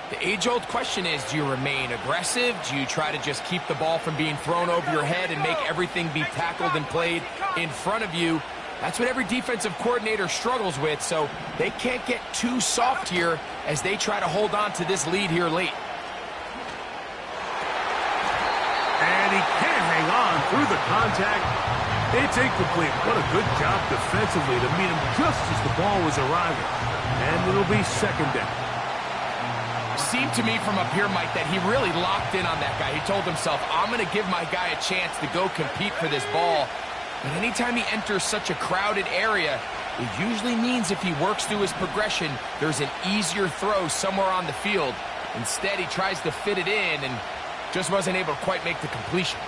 the age-old question is, do you remain aggressive? Do you try to just keep the ball from being thrown over your head and make everything be tackled and played in front of you? That's what every defensive coordinator struggles with, so they can't get too soft here as they try to hold on to this lead here late. And he can't hang on through the contact. It's incomplete. What a good job defensively to meet him just as the ball was arriving. And it'll be second down. Seemed to me from up here, Mike, that he really locked in on that guy. He told himself, I'm going to give my guy a chance to go compete for this ball. But anytime he enters such a crowded area, it usually means if he works through his progression, there's an easier throw somewhere on the field. Instead, he tries to fit it in and just wasn't able to quite make the completion.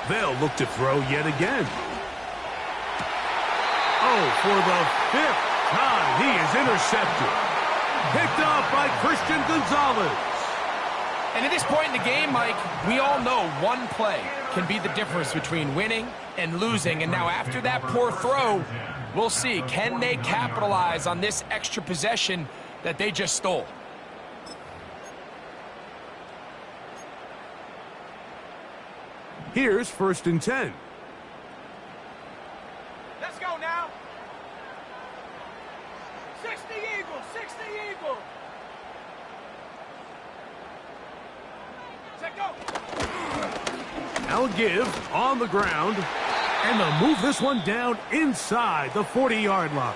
They'll look to throw yet again. Oh, for the 5th time, he is intercepted. Picked off by Christian Gonzalez. And at this point in the game, Mike, we all know one play can be the difference between winning and losing. And now after that poor throw, we'll see, can they capitalize on this extra possession that they just stole? Here's 1st and 10. Let's go now. 60 Eagles, 60 Eagles. Set go. Now a give on the ground. And they'll move this one down inside the 40-yard line.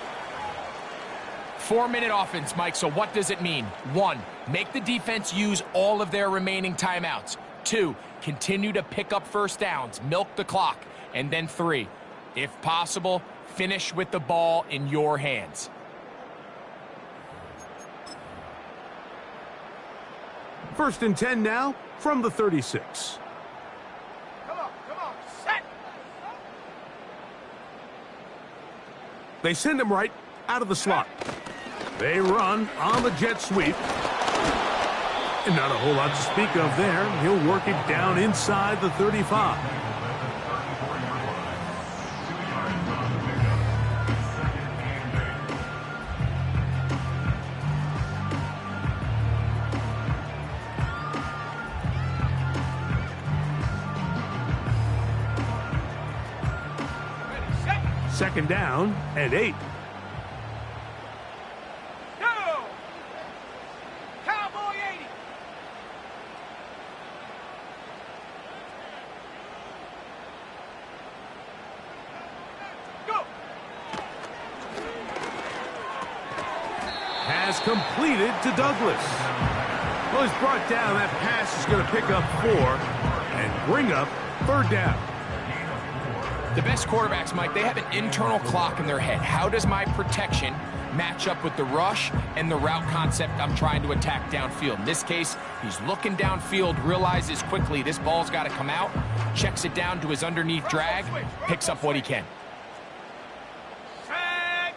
4-minute offense, Mike, so what does it mean? 1, make the defense use all of their remaining timeouts. 2, continue to pick up first downs, milk the clock. And then 3, if possible, finish with the ball in your hands. First and 10 now from the 36. Come on, set. They send him right out of the slot. They run on the jet sweep. And not a whole lot to speak of there. He'll work it down inside the 35. Second down and 8. Go! Cowboy 80. Go! Pass completed to Douglas. Well, he's brought down. That pass is going to pick up 4 and bring up third down. The best quarterbacks, Mike, they have an internal clock in their head. How does my protection match up with the rush and the route concept I'm trying to attack downfield? In this case, he's looking downfield, realizes quickly this ball's got to come out, checks it down to his underneath drag, picks up what he can. Tag.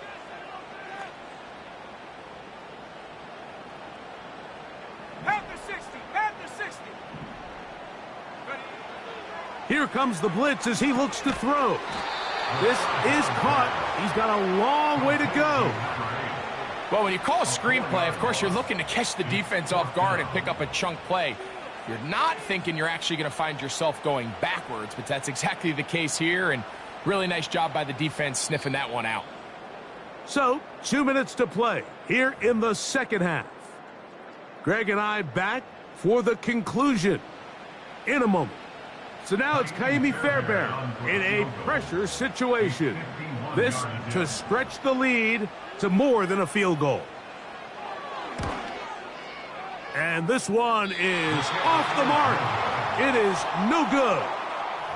Panther 60, Panther 60. Here comes the blitz as he looks to throw. This is caught. He's got a long way to go. Well, when you call a screenplay, of course, you're looking to catch the defense off guard and pick up a chunk play. You're not thinking you're actually going to find yourself going backwards, but that's exactly the case here. And Really nice job by the defense sniffing that one out. So, 2 minutes to play here in the second half. Greg and I back for the conclusion in a moment. So now it's Kaimi Fairbairn in a pressure situation. This to stretch the lead to more than a field goal. And this one is off the mark. It is no good.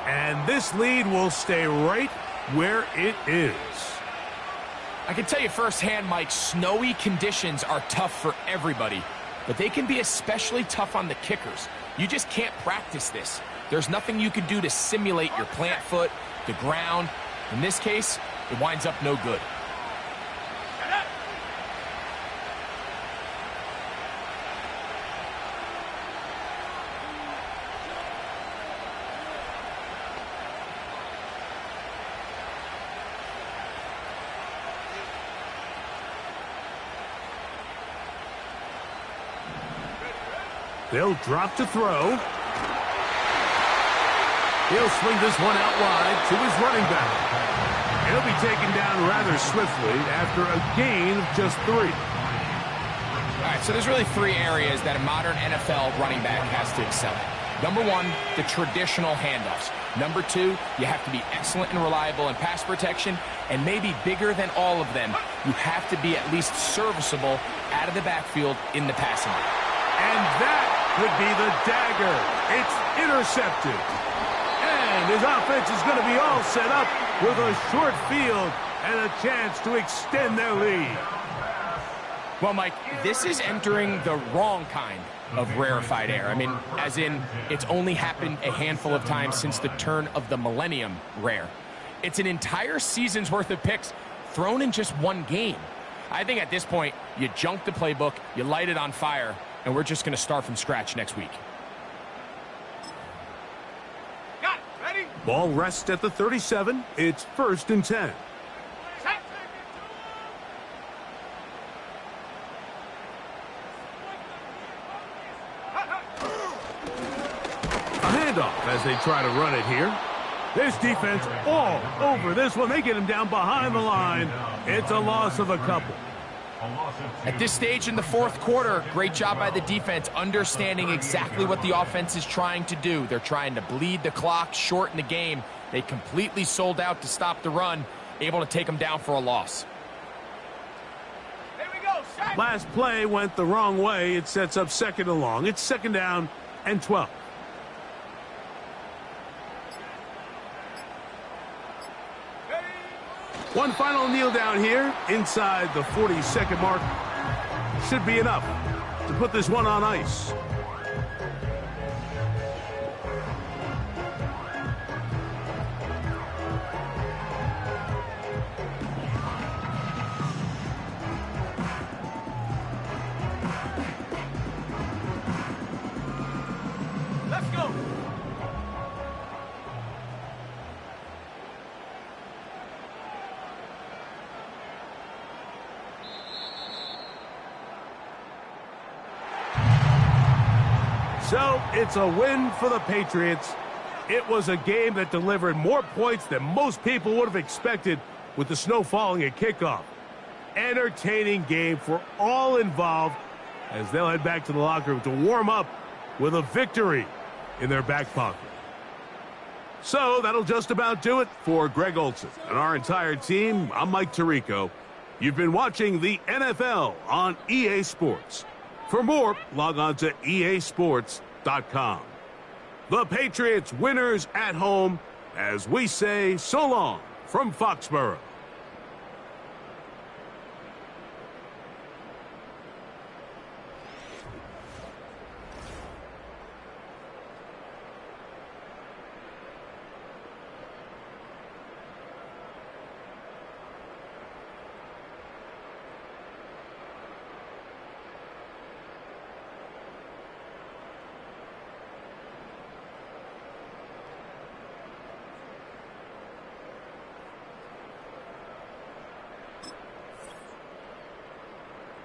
And this lead will stay right where it is. I can tell you firsthand, Mike, snowy conditions are tough for everybody, but they can be especially tough on the kickers. You just can't practice this. There's nothing you can do to simulate your plant foot, the ground. In this case, it winds up no good. They'll drop to throw. He'll swing this one out wide to his running back. He'll be taken down rather swiftly after a gain of just 3. All right, so there's really 3 areas that a modern NFL running back has to excel at. Number 1, the traditional handoffs. Number 2, you have to be excellent and reliable in pass protection. And maybe bigger than all of them, you have to be at least serviceable out of the backfield in the passing game. And that would be the dagger. It's intercepted. And his offense is going to be all set up with a short field and a chance to extend their lead. Well, Mike, this is entering the wrong kind of rarefied air. I mean, as in, it's only happened a handful of times since the turn of the millennium rare. It's an entire season's worth of picks thrown in just one game. I think at this point, you junk the playbook, you light it on fire, and we're just going to start from scratch next week. Got it. Ready? Ball rests at the 37. It's 1st and 10. Set. A handoff as they try to run it here. This defense all over this one. They get him down behind the line. It's a loss of a couple. At this stage in the 4th quarter, great job by the defense understanding exactly what the offense is trying to do. They're trying to bleed the clock, shorten the game. They completely sold out to stop the run, able to take them down for a loss. Here we go. Set. Last play went the wrong way. It sets up 2nd and long. It's 2nd down and 12. One final kneel down here inside the 40-second mark. Should be enough to put this one on ice. Let's go. So it's a win for the Patriots. It was a game that delivered more points than most people would have expected with the snow falling at kickoff. Entertaining game for all involved as they'll head back to the locker room to warm up with a victory in their back pocket. So that'll just about do it for Greg Olson and our entire team. I'm Mike Tirico. You've been watching the NFL on EA Sports. For more, log on to easports.com. The Patriots winners at home as we say so long from Foxborough.